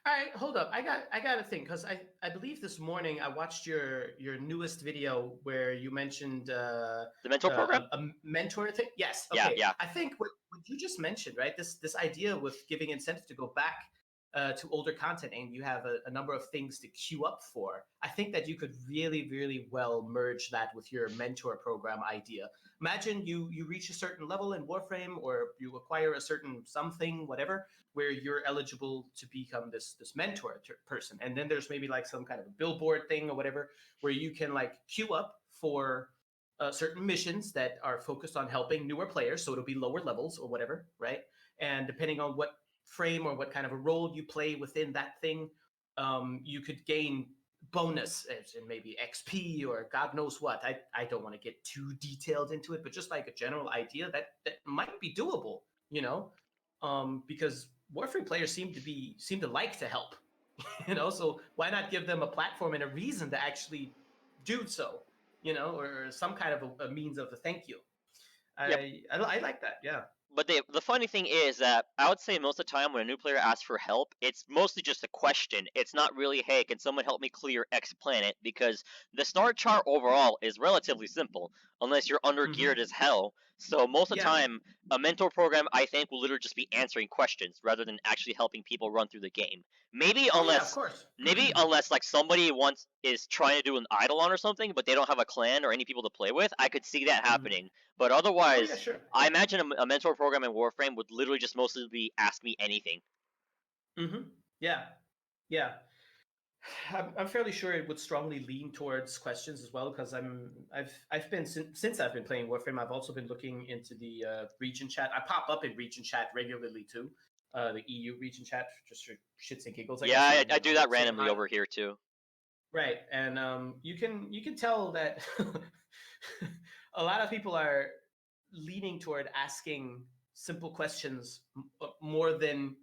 All right, hold up. I got a thing, because I believe this morning I watched your newest video where you mentioned the mentor program, a mentor thing. Yes. Okay. Yeah. I think what you just mentioned, right? This idea with giving incentive to go back to older content, and you have a number of things to queue up for. I think that you could really, really well merge that with your mentor program idea. Imagine you reach a certain level in Warframe, or you acquire a certain something, whatever, where you're eligible to become this mentor person, and then there's maybe like some kind of a billboard thing or whatever, where you can like queue up for certain missions that are focused on helping newer players, so it'll be lower levels or whatever, right? And depending on what frame or what kind of a role you play within that thing, you could gain bonus, as in maybe XP or God knows what. I don't want to get too detailed into it, but just like a general idea that might be doable, because Warframe players seem to like to help, so why not give them a platform and a reason to actually do so, or some kind of a means of a thank you. I like that, yeah. But the funny thing is that I would say most of the time when a new player asks for help, it's mostly just a question. It's not really, hey, can someone help me clear X planet? Because the star chart overall is relatively simple, unless you're under geared as hell. So most of the time, a mentor program, I think, will literally just be answering questions rather than actually helping people run through the game. Maybe unless like somebody is trying to do an Eidolon or something, but they don't have a clan or any people to play with, I could see that happening. But otherwise, I imagine a mentor program in Warframe would literally just mostly be ask me anything. Yeah. I'm fairly sure it would strongly lean towards questions as well, because I've been since I've been playing Warframe, I've also been looking into the region chat. I pop up in region chat regularly too, the EU region chat, just for shits and giggles. I do that randomly over here too. Right, and you can tell that a lot of people are leaning toward asking simple questions more than,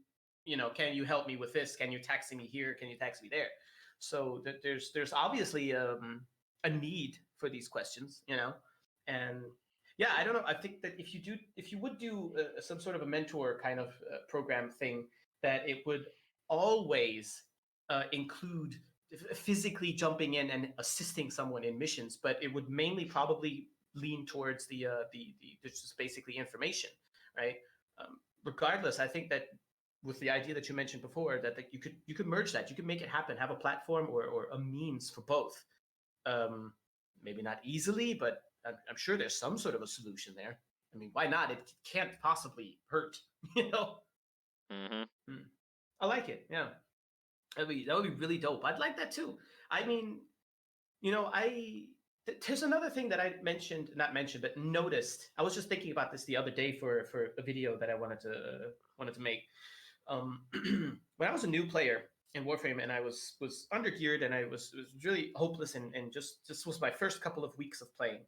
can you help me with this? Can you tax me here? Can you tax me there? So there's obviously a need for these questions, and yeah, I don't know. I think that if you would do some sort of a mentor kind of program thing, that it would always include physically jumping in and assisting someone in missions, but it would mainly probably lean towards the just basically information, right? Regardless, I think that with the idea that you mentioned before, that you could merge that, you could make it happen, have a platform or a means for both. Maybe not easily, but I'm sure there's some sort of a solution there. I mean, why not? It can't possibly hurt, I like it. Yeah, that would be really dope. I'd like that too. I mean, there's another thing that I not mentioned, but noticed. I was just thinking about this the other day for a video that I wanted to make. When I was a new player in Warframe, and I was undergeared, and I was really hopeless, and just this was my first couple of weeks of playing.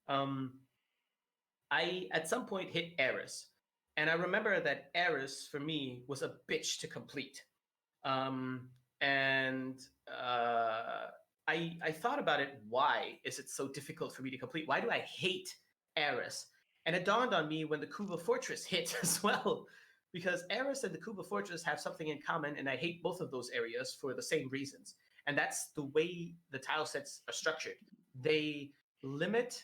I at some point hit Eris, and I remember that Eris for me was a bitch to complete. I thought about it. Why is it so difficult for me to complete? Why do I hate Eris? And it dawned on me when the Kuva Fortress hit as well, because Eris and the Kuva Fortress have something in common, and I hate both of those areas for the same reasons. and that's the way the tile sets are structured. They limit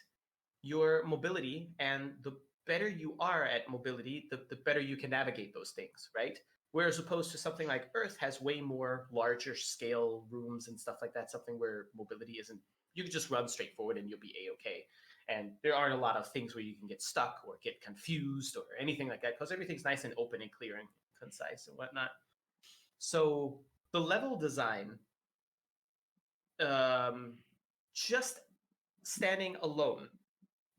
your mobility, and the better you are at mobility, the better you can navigate those things, right? Whereas opposed to something like Earth has way more larger scale rooms and stuff like that, something where mobility isn't, you can just run straight forward and you'll be a-okay. And there aren't a lot of things where you can get stuck or get confused or anything like that, because everything's nice and open and clear and concise and whatnot. So the level design, just standing alone,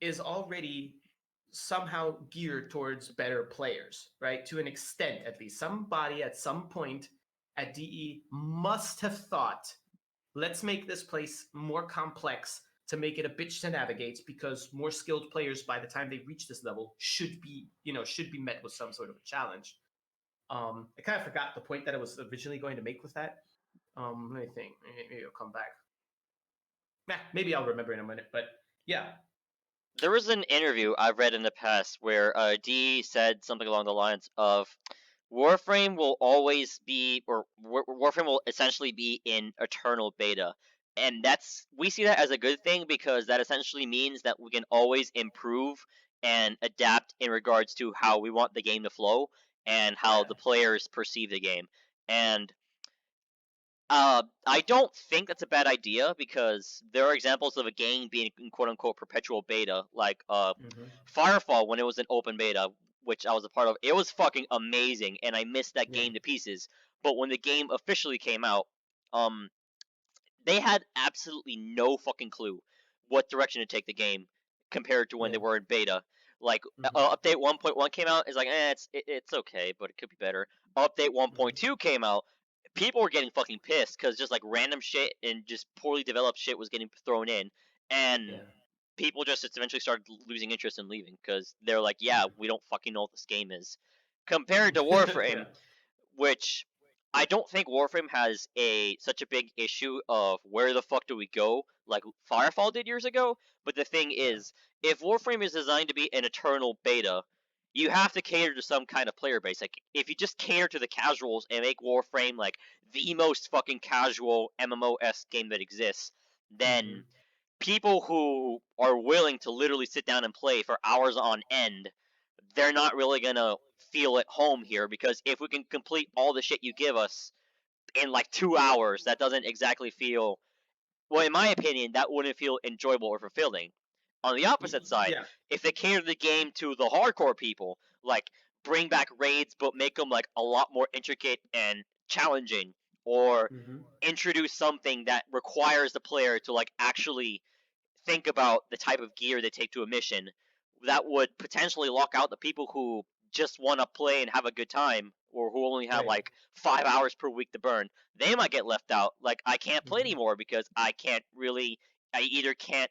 is already somehow geared towards better players, right? To an extent, at least. Somebody at some point at DE must have thought, let's make this place more complex to make it a bitch to navigate, because more skilled players by the time they reach this level should be met with some sort of a challenge. I kind of forgot the point that I was originally going to make with that. Let me think. Maybe I'll come back. Maybe I'll remember in a minute. But yeah, There was an interview I've read in the past where D said something along the lines of Warframe will always be, or Warframe will essentially be in eternal beta. And we see that as a good thing, because that essentially means that we can always improve and adapt in regards to how we want the game to flow and how the players perceive the game. And I don't think that's a bad idea, because there are examples of a game being in quote-unquote perpetual beta, like Firefall, when it was an open beta, which I was a part of. It was fucking amazing, and I missed that game to pieces. But when the game officially came out, they had absolutely no fucking clue what direction to take the game compared to when they were in beta. Like update 1.1 came out, it's like, it's okay, but it could be better. Update 1.2 came out, people were getting fucking pissed because just like random shit and just poorly developed shit was getting thrown in, and people just eventually started losing interest and leaving because they're like, yeah, we don't fucking know what this game is. Compared to Warframe, which I don't think Warframe has such a big issue of where the fuck do we go like Firefall did years ago. But the thing is, if Warframe is designed to be an eternal beta, you have to cater to some kind of player base. Like, if you just cater to the casuals and make Warframe like the most fucking casual MMO-esque game that exists, then people who are willing to literally sit down and play for hours on end, they're not really gonna feel at home here, because if we can complete all the shit you give us in like 2 hours, that doesn't exactly feel, well, in my opinion, that wouldn't feel enjoyable or fulfilling. On the opposite side, if they cater the game to the hardcore people, like bring back raids but make them like a lot more intricate and challenging, or introduce something that requires the player to like actually think about the type of gear they take to a mission, that would potentially lock out the people who just want to play and have a good time, or who only have like 5 hours per week to burn. They might get left out. Like, I can't play anymore because I either can't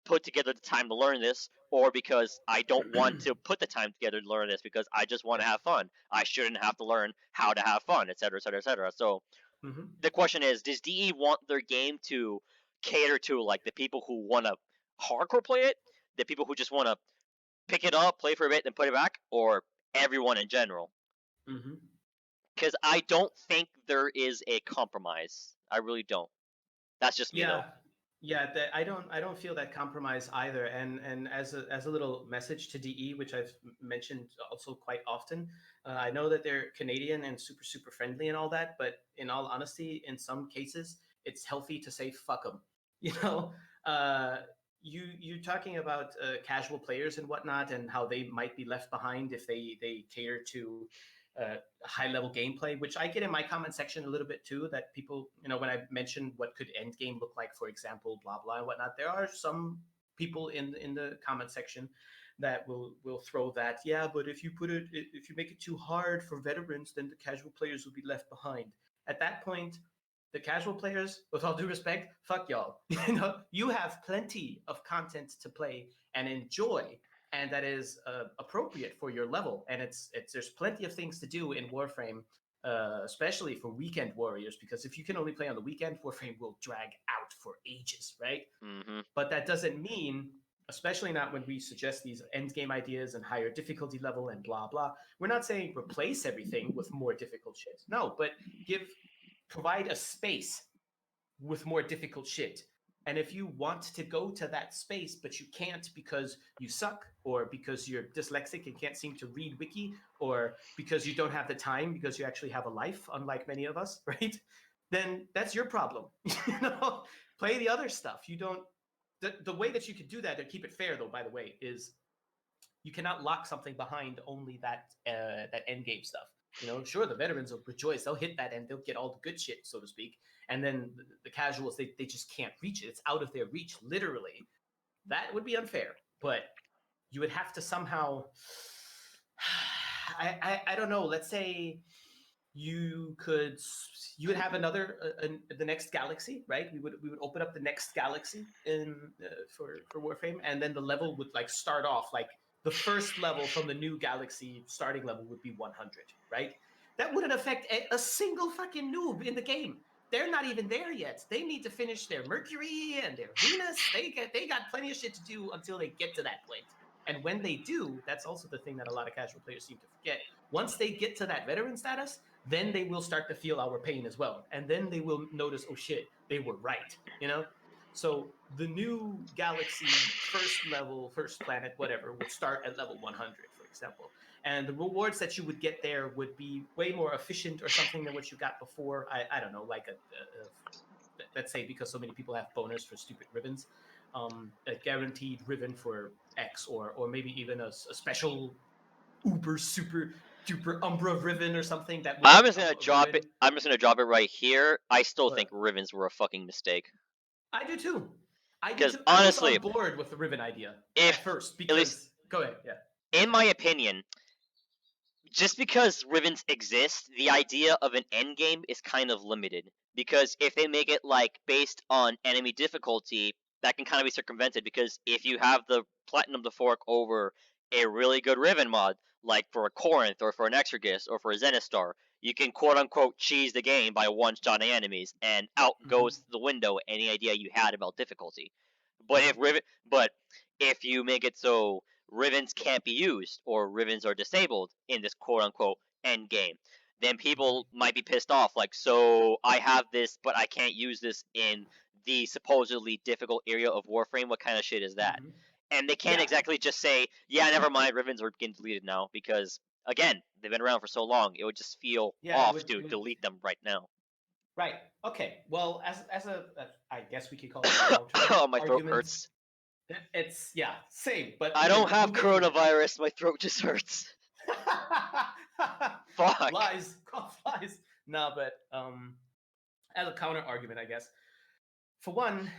put together the time to learn this, or because I don't want to put the time together to learn this because I just want to have fun. I shouldn't have to learn how to have fun, etc., etc., etc. So the question is, does DE want their game to cater to like the people who want to hardcore play it, the people who just want to pick it up, play for a bit, then put it back, or everyone in general? Because I don't think there is a compromise. I really don't. That's just me, though. I don't feel that compromise either. And as a little message to DE, which I've mentioned also quite often, I know that they're Canadian and super friendly and all that, but in all honesty, in some cases, it's healthy to say fuck them. You know, you talking about casual players and whatnot, and how they might be left behind if they cater to high level gameplay, which I get in my comment section a little bit too, that people, when I mentioned what could Endgame look like, for example, blah blah and whatnot, there are some people in the comment section that will throw that, yeah, but if you make it too hard for veterans, then the casual players will be left behind. At that point, the casual players, with all due respect, fuck y'all. You have plenty of content to play and enjoy, and that is appropriate for your level. And there's plenty of things to do in Warframe, especially for weekend warriors, because if you can only play on the weekend, Warframe will drag out for ages, right? But that doesn't mean, especially not when we suggest these end game ideas and higher difficulty level and blah blah, we're not saying replace everything with more difficult shit. No, but provide a space with more difficult shit. And if you want to go to that space, but you can't because you suck, or because you're dyslexic and can't seem to read wiki, or because you don't have the time because you actually have a life, unlike many of us, right? Then that's your problem. You know, play the other stuff. You don't. The way that you could do that and keep it fair, though, by the way, is you cannot lock something behind only that end game stuff. You know, sure, the veterans will rejoice. They'll hit that and they'll get all the good shit, so to speak. And then the casuals, they just can't reach it. It's out of their reach, literally. That would be unfair. But you would have to somehow, I don't know. Let's say you would have another the next galaxy, right? We would open up the next galaxy in for Warframe, and then the level would like start off like the first level from the new galaxy starting level would be 100, right? That wouldn't affect a single fucking noob in the game. They're not even there yet. They need to finish their Mercury and their Venus. They got plenty of shit to do until they get to that point. And when they do, that's also the thing that a lot of casual players seem to forget. Once they get to that veteran status, then they will start to feel our pain as well. And then they will notice, oh shit, they were right, you know? So the new galaxy, first level, first planet, whatever, would start at level 100, for example. And the rewards that you would get there would be way more efficient or something than what you got before. I don't know, like let's say because so many people have bonus for stupid ribbons, a guaranteed ribbon for X, or maybe even a special uber super duper umbra ribbon or something that I'm wouldn't just gonna drop it. ruin. I'm just gonna drop it right here. I still But think Rivens were a fucking mistake. I do too. I do Because too. I was honestly, on board with the ribbon idea if at first at least because go ahead, yeah. in my opinion, just because Rivens exist, the idea of an endgame is kind of limited. Because if they make it like based on enemy difficulty, that can kind of be circumvented. Because if you have the platinum to fork over a really good Riven mod, like for a Corinth or for an Exergus or for a Zenistar, you can quote unquote cheese the game by one-shotting enemies, and out goes the window any idea you had about difficulty. But if you make it so Rivens can't be used or Rivens are disabled in this quote unquote end game, then people might be pissed off. Like, so I have this, but I can't use this in the supposedly difficult area of Warframe. What kind of shit is that? And they can't Yeah. exactly just say, yeah, never mind, Rivens are getting deleted now, because, again, they've been around for so long, it would just feel off to delete them right now. Right. Okay. Well, as a I guess we could call it a counter Oh, my throat argument. hurts. It's same, but I don't have coronavirus, my throat just hurts. Fuck. Lies, flies. No, but as a counter argument, I guess. For one,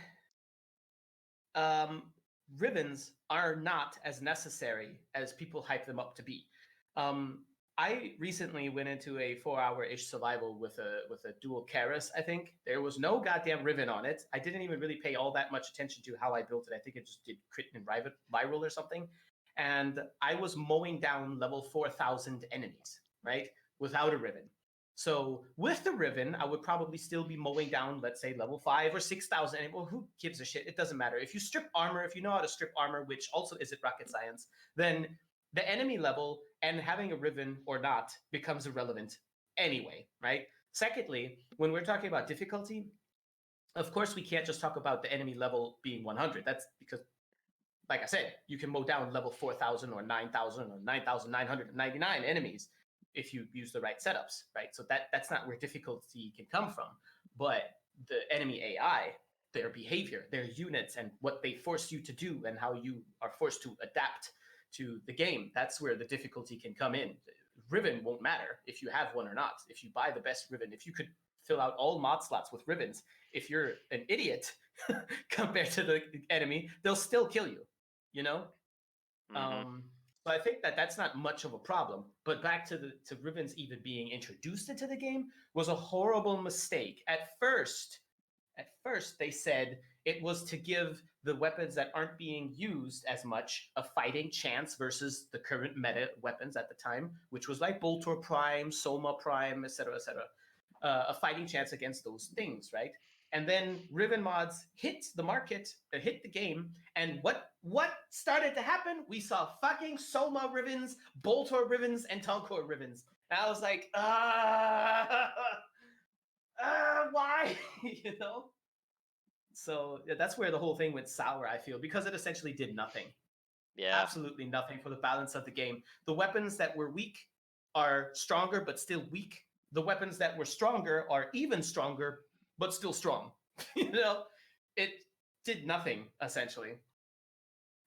ribbons are not as necessary as people hype them up to be. I recently went into a 4-hour-ish survival with a dual Karis. I think there was no goddamn ribbon on it. I didn't even really pay all that much attention to how I built it. I think it just did crit and viral or something. And I was mowing down level 4,000 enemies, right, without a ribbon. So with the Riven, I would probably still be mowing down, let's say, level 5 or 6,000. Well, who gives a shit? It doesn't matter. If you strip armor, if you know how to strip armor, which also isn't rocket science, then the enemy level and having a Riven or not becomes irrelevant anyway, right? Secondly, when we're talking about difficulty, of course, we can't just talk about the enemy level being 100. That's because, like I said, you can mow down level 4,000 or 9,000 or 9,999 enemies if you use the right setups, right? So that's not where difficulty can come from. But the enemy AI, their behavior, their units, and what they force you to do and how you are forced to adapt to the game, that's where the difficulty can come in. Riven won't matter if you have one or not. If you buy the best Riven, if you could fill out all mod slots with Rivens, if you're an idiot compared to the enemy, they'll still kill you, you know? So I think that's not much of a problem. But back to Rivens even being introduced into the game was a horrible mistake. At first they said it was to give the weapons that aren't being used as much a fighting chance versus the current meta weapons at the time, which was like Boltor Prime, Soma Prime, etc., etc. A fighting chance against those things, right? And then Riven mods hit the market, hit the game, and what started to happen? We saw fucking Soma Rivens, Boltor Rivens, and Toncore Rivens. And I was like, why? You know? So yeah, that's where the whole thing went sour, I feel, because it essentially did nothing. Yeah. Absolutely nothing for the balance of the game. The weapons that were weak are stronger but still weak. The weapons that were stronger are even stronger but still strong. You know, it did nothing essentially.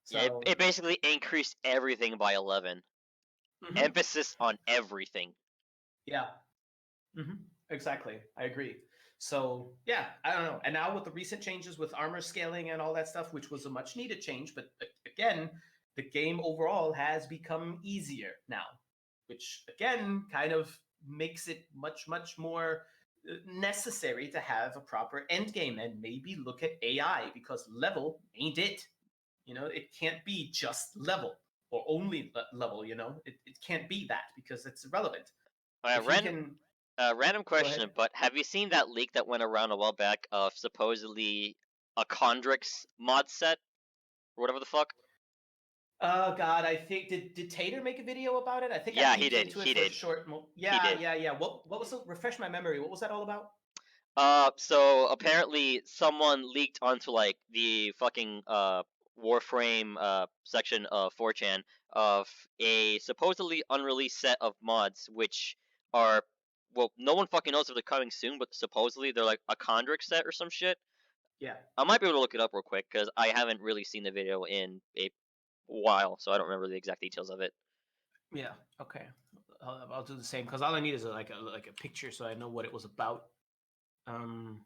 Yeah, So it basically increased everything by 11. mhm, Emphasis on everything. yeah, exactly. I agree. So yeah, I don't know. And now with the recent changes with armor scaling and all that stuff, which was a much needed change, but again, the game overall has become easier now, which again kind of makes it much more necessary to have a proper end game and maybe look at AI because level ain't it. You know, it can't be just level or only level. You know, it can't be that because it's irrelevant. If you can Random go ahead. question, but have you seen that leak that went around a while back of supposedly a Chondrix mod set or whatever the fuck? Oh God, I think did Tater make a video about it? I think I Yeah, he peeked did. into it He for a did. short. He Yeah, did. yeah, yeah. What was the, refresh my memory? What was that all about? So apparently someone leaked onto like the fucking Warframe section of 4chan of a supposedly unreleased set of mods which are, well, no one fucking knows if they're coming soon, but supposedly they're like a Chondrix set or some shit. Yeah, I might be able to look it up real quick because I haven't really seen the video in a while, so I don't remember the exact details of it. yeah. Okay, I'll do the same because all I need is like a picture so I know what it was about. Um,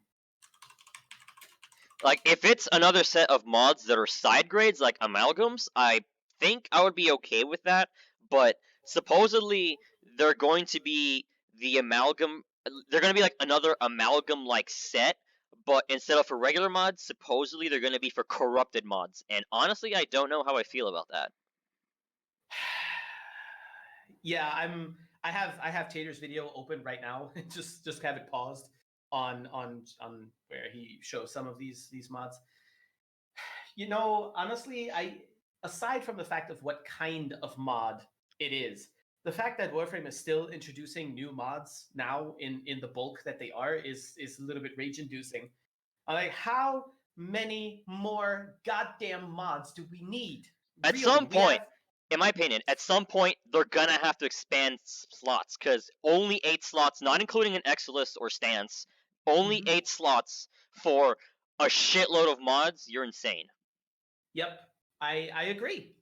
Like, if it's another set of mods that are side grades, like amalgams, I think I would be okay with that. But supposedly, they're going to be the amalgam. They're going to be like another amalgam like set, but instead of for regular mods, supposedly they're going to be for corrupted mods. And honestly, I don't know how I feel about that. yeah, I have Tater's video open right now. Just have it paused on where he shows some of these mods. You know, honestly, I aside from the fact of what kind of mod it is, the fact that Warframe is still introducing new mods now in the bulk that they are is a little bit rage inducing. Like, how many more goddamn mods do we need? At Really, some we point, have. in my opinion, at some point they're gonna have to expand slots because only 8 slots, not including an Exilus or Stance, only Mhm. 8 slots for a shitload of mods. You're insane. Yep, I agree.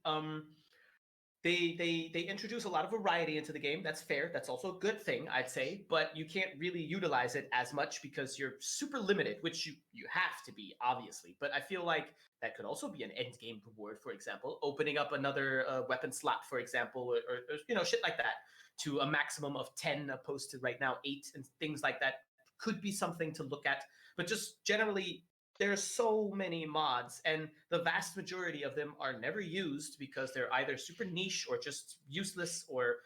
They introduce a lot of variety into the game. That's fair. That's also a good thing, I'd say. But you can't really utilize it as much because you're super limited, which you have to be, obviously. But I feel like that could also be an end game reward, for example, opening up another weapon slot, for example, or you know, shit like that, to a maximum of 10 opposed to right now 8, and things like that could be something to look at. But just generally, there's so many mods, and the vast majority of them are never used because they're either super niche or just useless, or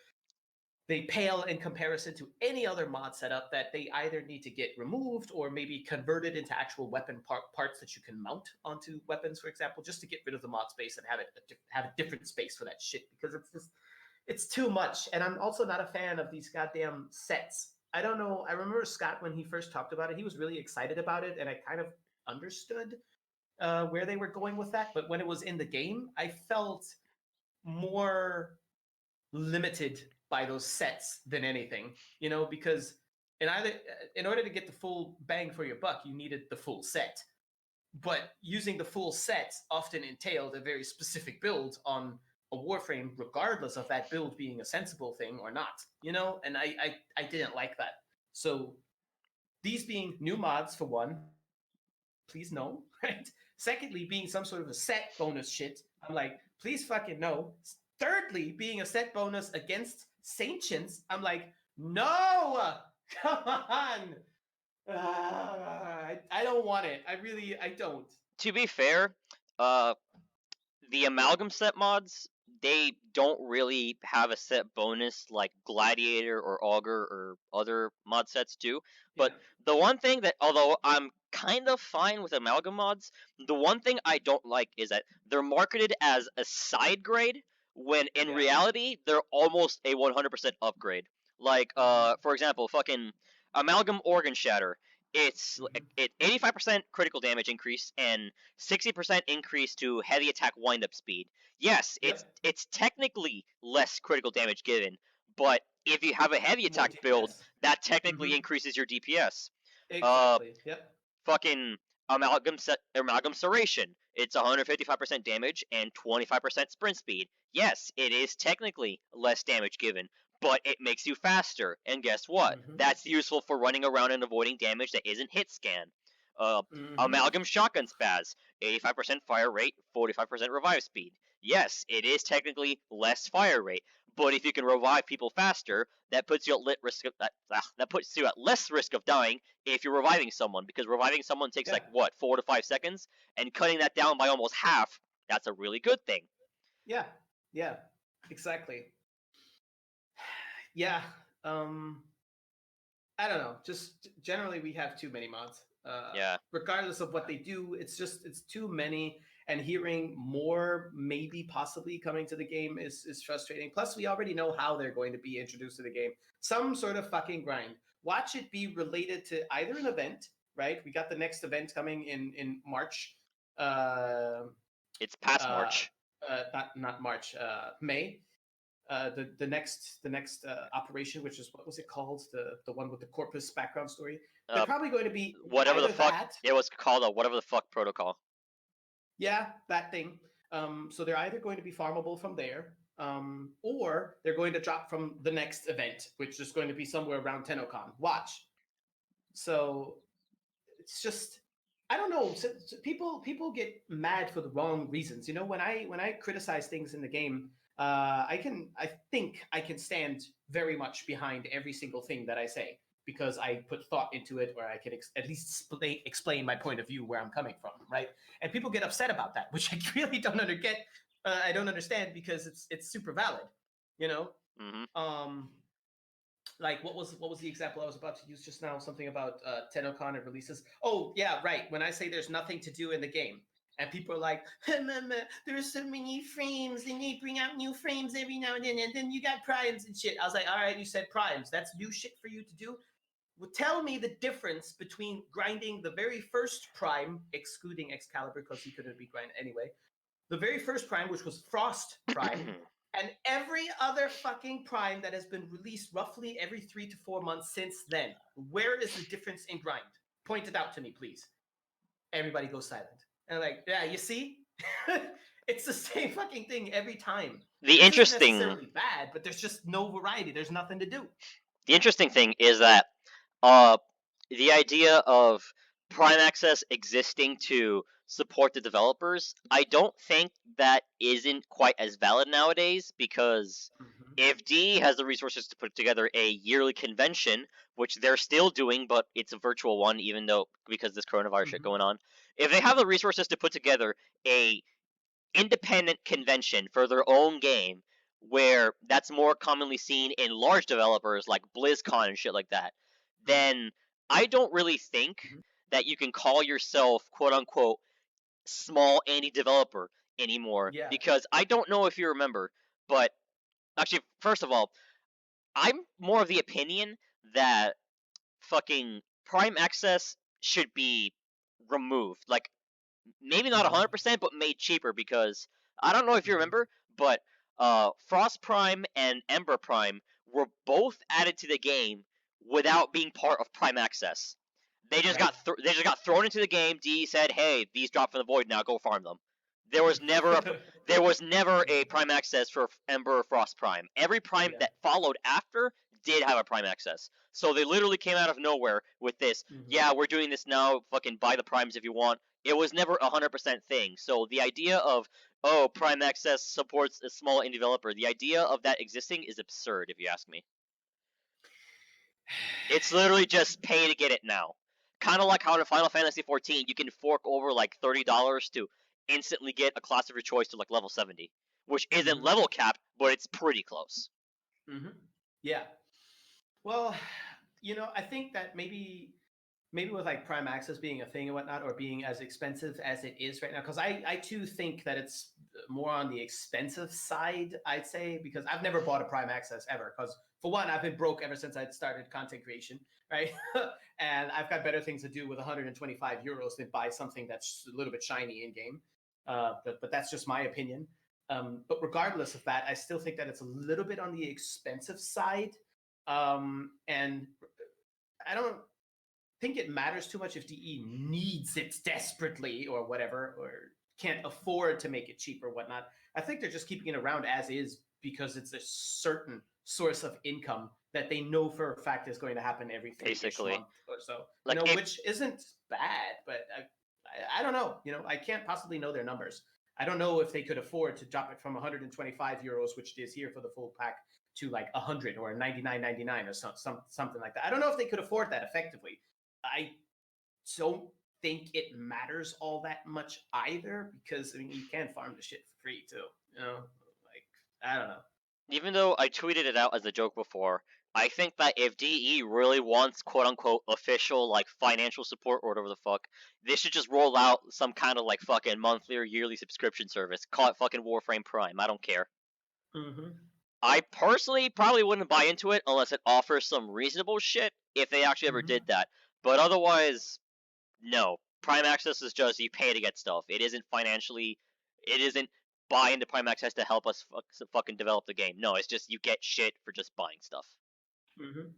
they pale in comparison to any other mod setup that they either need to get removed or maybe converted into actual weapon parts that you can mount onto weapons, for example, just to get rid of the mod space and have a different space for that shit, because it's too much. And I'm also not a fan of these goddamn sets. I don't know. I remember Scott when he first talked about it. He was really excited about it, and I kind of understood where they were going with that. But when it was in the game, I felt more limited by those sets than anything. You know, because in order to get the full bang for your buck, you needed the full set. But using the full set often entailed a very specific build on a Warframe, regardless of that build being a sensible thing or not. You know, and I didn't like that. So these being new mods for one, please no, right? Secondly, being some sort of a set bonus shit, I'm like, please fucking no. Thirdly, being a set bonus against Saintians, I'm like, no, come on. I don't want it. I don't. To be fair, uh, the amalgam set mods, they don't really have a set bonus like Gladiator or Augur or other mod sets do. Yeah, But the one thing that, although I'm kind of fine with amalgam mods, the one thing I don't like is that they're marketed as a side grade when in yeah. reality they're almost a 100% upgrade. Like, Mhm. for example, fucking amalgam organ shatter. it's 85% critical damage increase and 60% increase to heavy attack windup speed. Yes, Yep. it's technically less critical damage given, but if you have a heavy More attack build, DPS. that technically increases your DPS. Exactly. Yep. Fucking Amalgam Serration. It's 155% damage and 25% sprint speed. Yes, it is technically less damage given, but it makes you faster. And guess what? That's useful for running around and avoiding damage that isn't hit scan. Amalgam Shotgun Spaz. 85% fire rate, 45% revive speed. Yes, it is technically less fire rate, but if you can revive people faster, that puts you at that puts you at less risk of dying if you're reviving someone, because reviving someone takes Yeah. like what 4 to 5 seconds, and cutting that down by almost half, that's a really good thing. Yeah. Yeah. Exactly. Yeah. I don't know. Just generally, we have too many mods. Yeah. Regardless of what they do, it's too many. And hearing more, maybe possibly coming to the game is frustrating. Plus, we already know how they're going to be introduced to the game. Some sort of fucking grind. Watch it be related to either an event, right? We got the next event coming in March. It's past March. Not March. May. The next operation, which is, what was it called? The one with the Corpus background story. They're probably going to be whatever the fuck that, it was called, a whatever the fuck protocol. Yeah, that thing. So they're either going to be farmable from there, or they're going to drop from the next event, which is going to be somewhere around TennoCon. Watch. So it's just, I don't know. People get mad for the wrong reasons. You know, when I criticize things in the game, I think I can stand very much behind every single thing that I say, because I put thought into it, or I can at least explain my point of view, where I'm coming from, right? And people get upset about that, which I really don't understand. I don't understand, because it's super valid, you know. Like, what was the example I was about to use just now? Something about TennoCon and releases. Oh yeah, right. When I say there's nothing to do in the game, and people are like, there are so many frames, and they bring out new frames every now and then you got primes and shit. I was like, all right, you said primes. That's new shit for you to do. Well, tell me the difference between grinding the very first prime, excluding Excalibur because he couldn't be grinded anyway, the very first prime, which was Frost Prime, and every other fucking prime that has been released roughly every 3 to 4 months since then. Where is the difference in grind? Point it out to me, please. Everybody goes silent. And I'm like, yeah, you see? It's the same fucking thing every time. The This interesting isn't necessarily bad, but there's just no variety. There's nothing to do. The interesting thing is that the idea of Prime Access existing to support the developers, I don't think that isn't quite as valid nowadays, because if DE has the resources to put together a yearly convention, which they're still doing, but it's a virtual one, even though, because this coronavirus shit going on, if they have the resources to put together a independent convention for their own game, where that's more commonly seen in large developers like BlizzCon and shit like that, then I don't really think that you can call yourself quote unquote small indie developer anymore. Yeah. Because I don't know if you remember, but actually, first of all, I'm more of the opinion that fucking Prime Access should be removed. Like, maybe not 100%, but made cheaper, because I don't know if you remember, but Frost Prime and Ember Prime were both added to the game without being part of Prime Access. They just got thrown into the game. DE said, "Hey, these drop from the void now. Go farm them." There was never a Prime Access for Ember or Frost Prime. Every Prime that followed after did have a Prime Access. So they literally came out of nowhere with this. Yeah, we're doing this now. Fucking buy the Primes if you want. It was never 100% thing. So the idea of, oh, Prime Access supports a small indie developer, the idea of that existing is absurd, if you ask me. It's literally just pay to get it now. Kind of like how in Final Fantasy XIV, you can fork over like $30 to instantly get a class of your choice to like level 70, which isn't level capped, but it's pretty close. Yeah. Well, you know, I think that maybe with like Prime Access being a thing and whatnot, or being as expensive as it is right now, because I too think that it's more on the expensive side, I'd say, because I've never bought a Prime Access ever, because for one, I've been broke ever since I started content creation, right? And I've got better things to do with 125 euros than buy something that's a little bit shiny in game. But that's just my opinion. But regardless of that, I still think that it's a little bit on the expensive side. And I don't think it matters too much if DE needs it desperately or whatever, or can't afford to make it cheap or whatnot. I think they're just keeping it around as is because it's a certain source of income that they know for a fact is going to happen every 3-ish month or so. Like which isn't bad, but I don't know. I can't possibly know their numbers. I don't know if they could afford to drop it from 125 euros, which it is here for the full pack, to like 100 or 99.99 or something like that. I don't know if they could afford that effectively. I don't think it matters all that much either, because you can farm the shit for free too. I don't know. Even though I tweeted it out as a joke before, I think that if DE really wants quote unquote official like financial support or whatever the fuck, they should just roll out some kind of like fucking monthly or yearly subscription service. Call it fucking Warframe Prime. I don't care. Mm-hmm. I personally probably wouldn't buy into it unless it offers some reasonable shit if they actually ever did that. But otherwise, no. Prime Access is just you pay to get stuff. It isn't financially. It isn't buy into Prime Access to help us fucking develop the game. No, it's just you get shit for just buying stuff. Mm-hmm.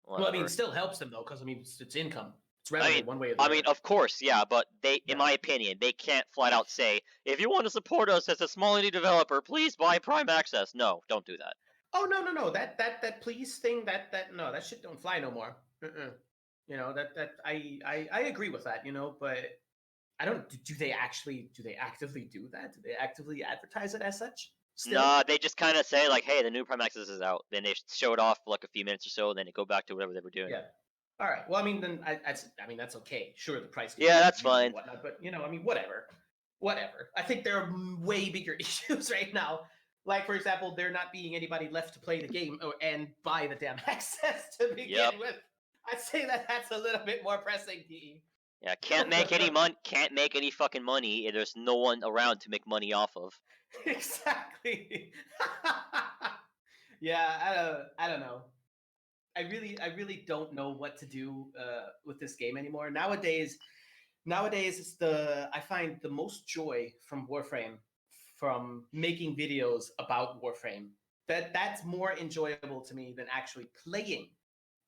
Well, it still helps them though, because it's income. It's revenue one way or the other. Of course, yeah, but in my opinion, they can't flat out say, if you want to support us as a small indie developer, please buy Prime Access. No, don't do that. Oh no! That please thing that shit don't fly no more. I agree with that. But I don't. Do they actively do that? Do they actively advertise it as such? Still? Nah, they just kind of say like, "Hey, the new Prime Access is out." Then they show it off for like a few minutes or so, and then they go back to whatever they were doing. Yeah. All right. Well, then that's okay. Sure, the price. Yeah, that's fine. Whatnot, but whatever. I think there are way bigger issues right now. Like, for example, there not being anybody left to play the game and buy the damn access to begin with. I'd say that's a little bit more pressing, DE. Yeah, can't make any fucking money. There's no one around to make money off of. Exactly. Yeah, I don't know. I really don't know what to do with this game anymore. Nowadays, I find the most joy from Warframe from making videos about Warframe. That's more enjoyable to me than actually playing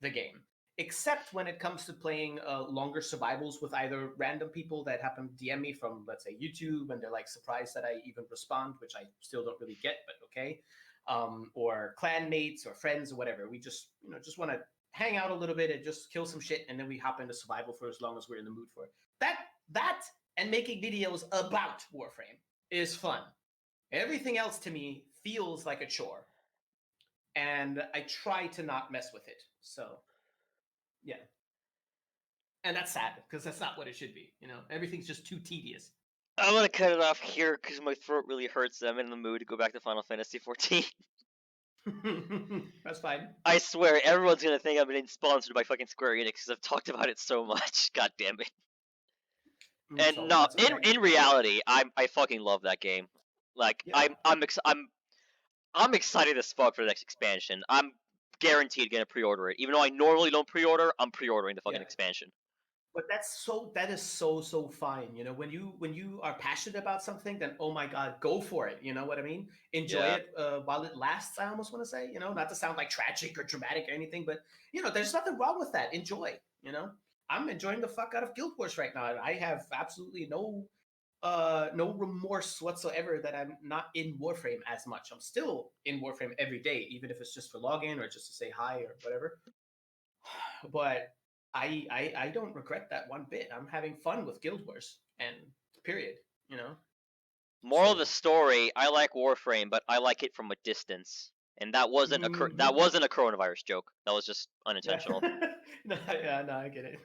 the game. Except when it comes to playing longer survivals with either random people that happen to DM me from, let's say, YouTube, and they're like surprised that I even respond, which I still don't really get, but okay. Or clan mates or friends or whatever. We just want to hang out a little bit and just kill some shit, and then we hop into survival for as long as we're in the mood for it. That and making videos about Warframe is fun. Everything else to me feels like a chore, and I try to not mess with it. So, yeah. And that's sad, because that's not what it should be. Everything's just too tedious. I'm gonna cut it off here because my throat really hurts. I'm in the mood to go back to Final Fantasy XIV. That's fine. I swear, everyone's gonna think I'm being sponsored by fucking Square Enix because I've talked about it so much. God damn it. And So, no, okay. in reality, I fucking love that game. Like, yeah. I'm excited as fuck for the next expansion. I'm guaranteed gonna pre-order it. Even though I normally don't pre-order, I'm pre-ordering the fucking expansion. But that is so fine. When you are passionate about something, then oh my god, go for it. You know what I mean? Enjoy it while it lasts. I almost want to say, not to sound like tragic or dramatic or anything, but there's nothing wrong with that. Enjoy. I'm enjoying the fuck out of Guild Wars right now. I have absolutely no remorse whatsoever that I'm not in Warframe as much. I'm still in Warframe every day, even if it's just for login or just to say hi or whatever. But I don't regret that one bit. I'm having fun with Guild Wars, and period. Moral of the story: I like Warframe, but I like it from a distance, and that wasn't that wasn't a coronavirus joke. That was just unintentional. No, I get it.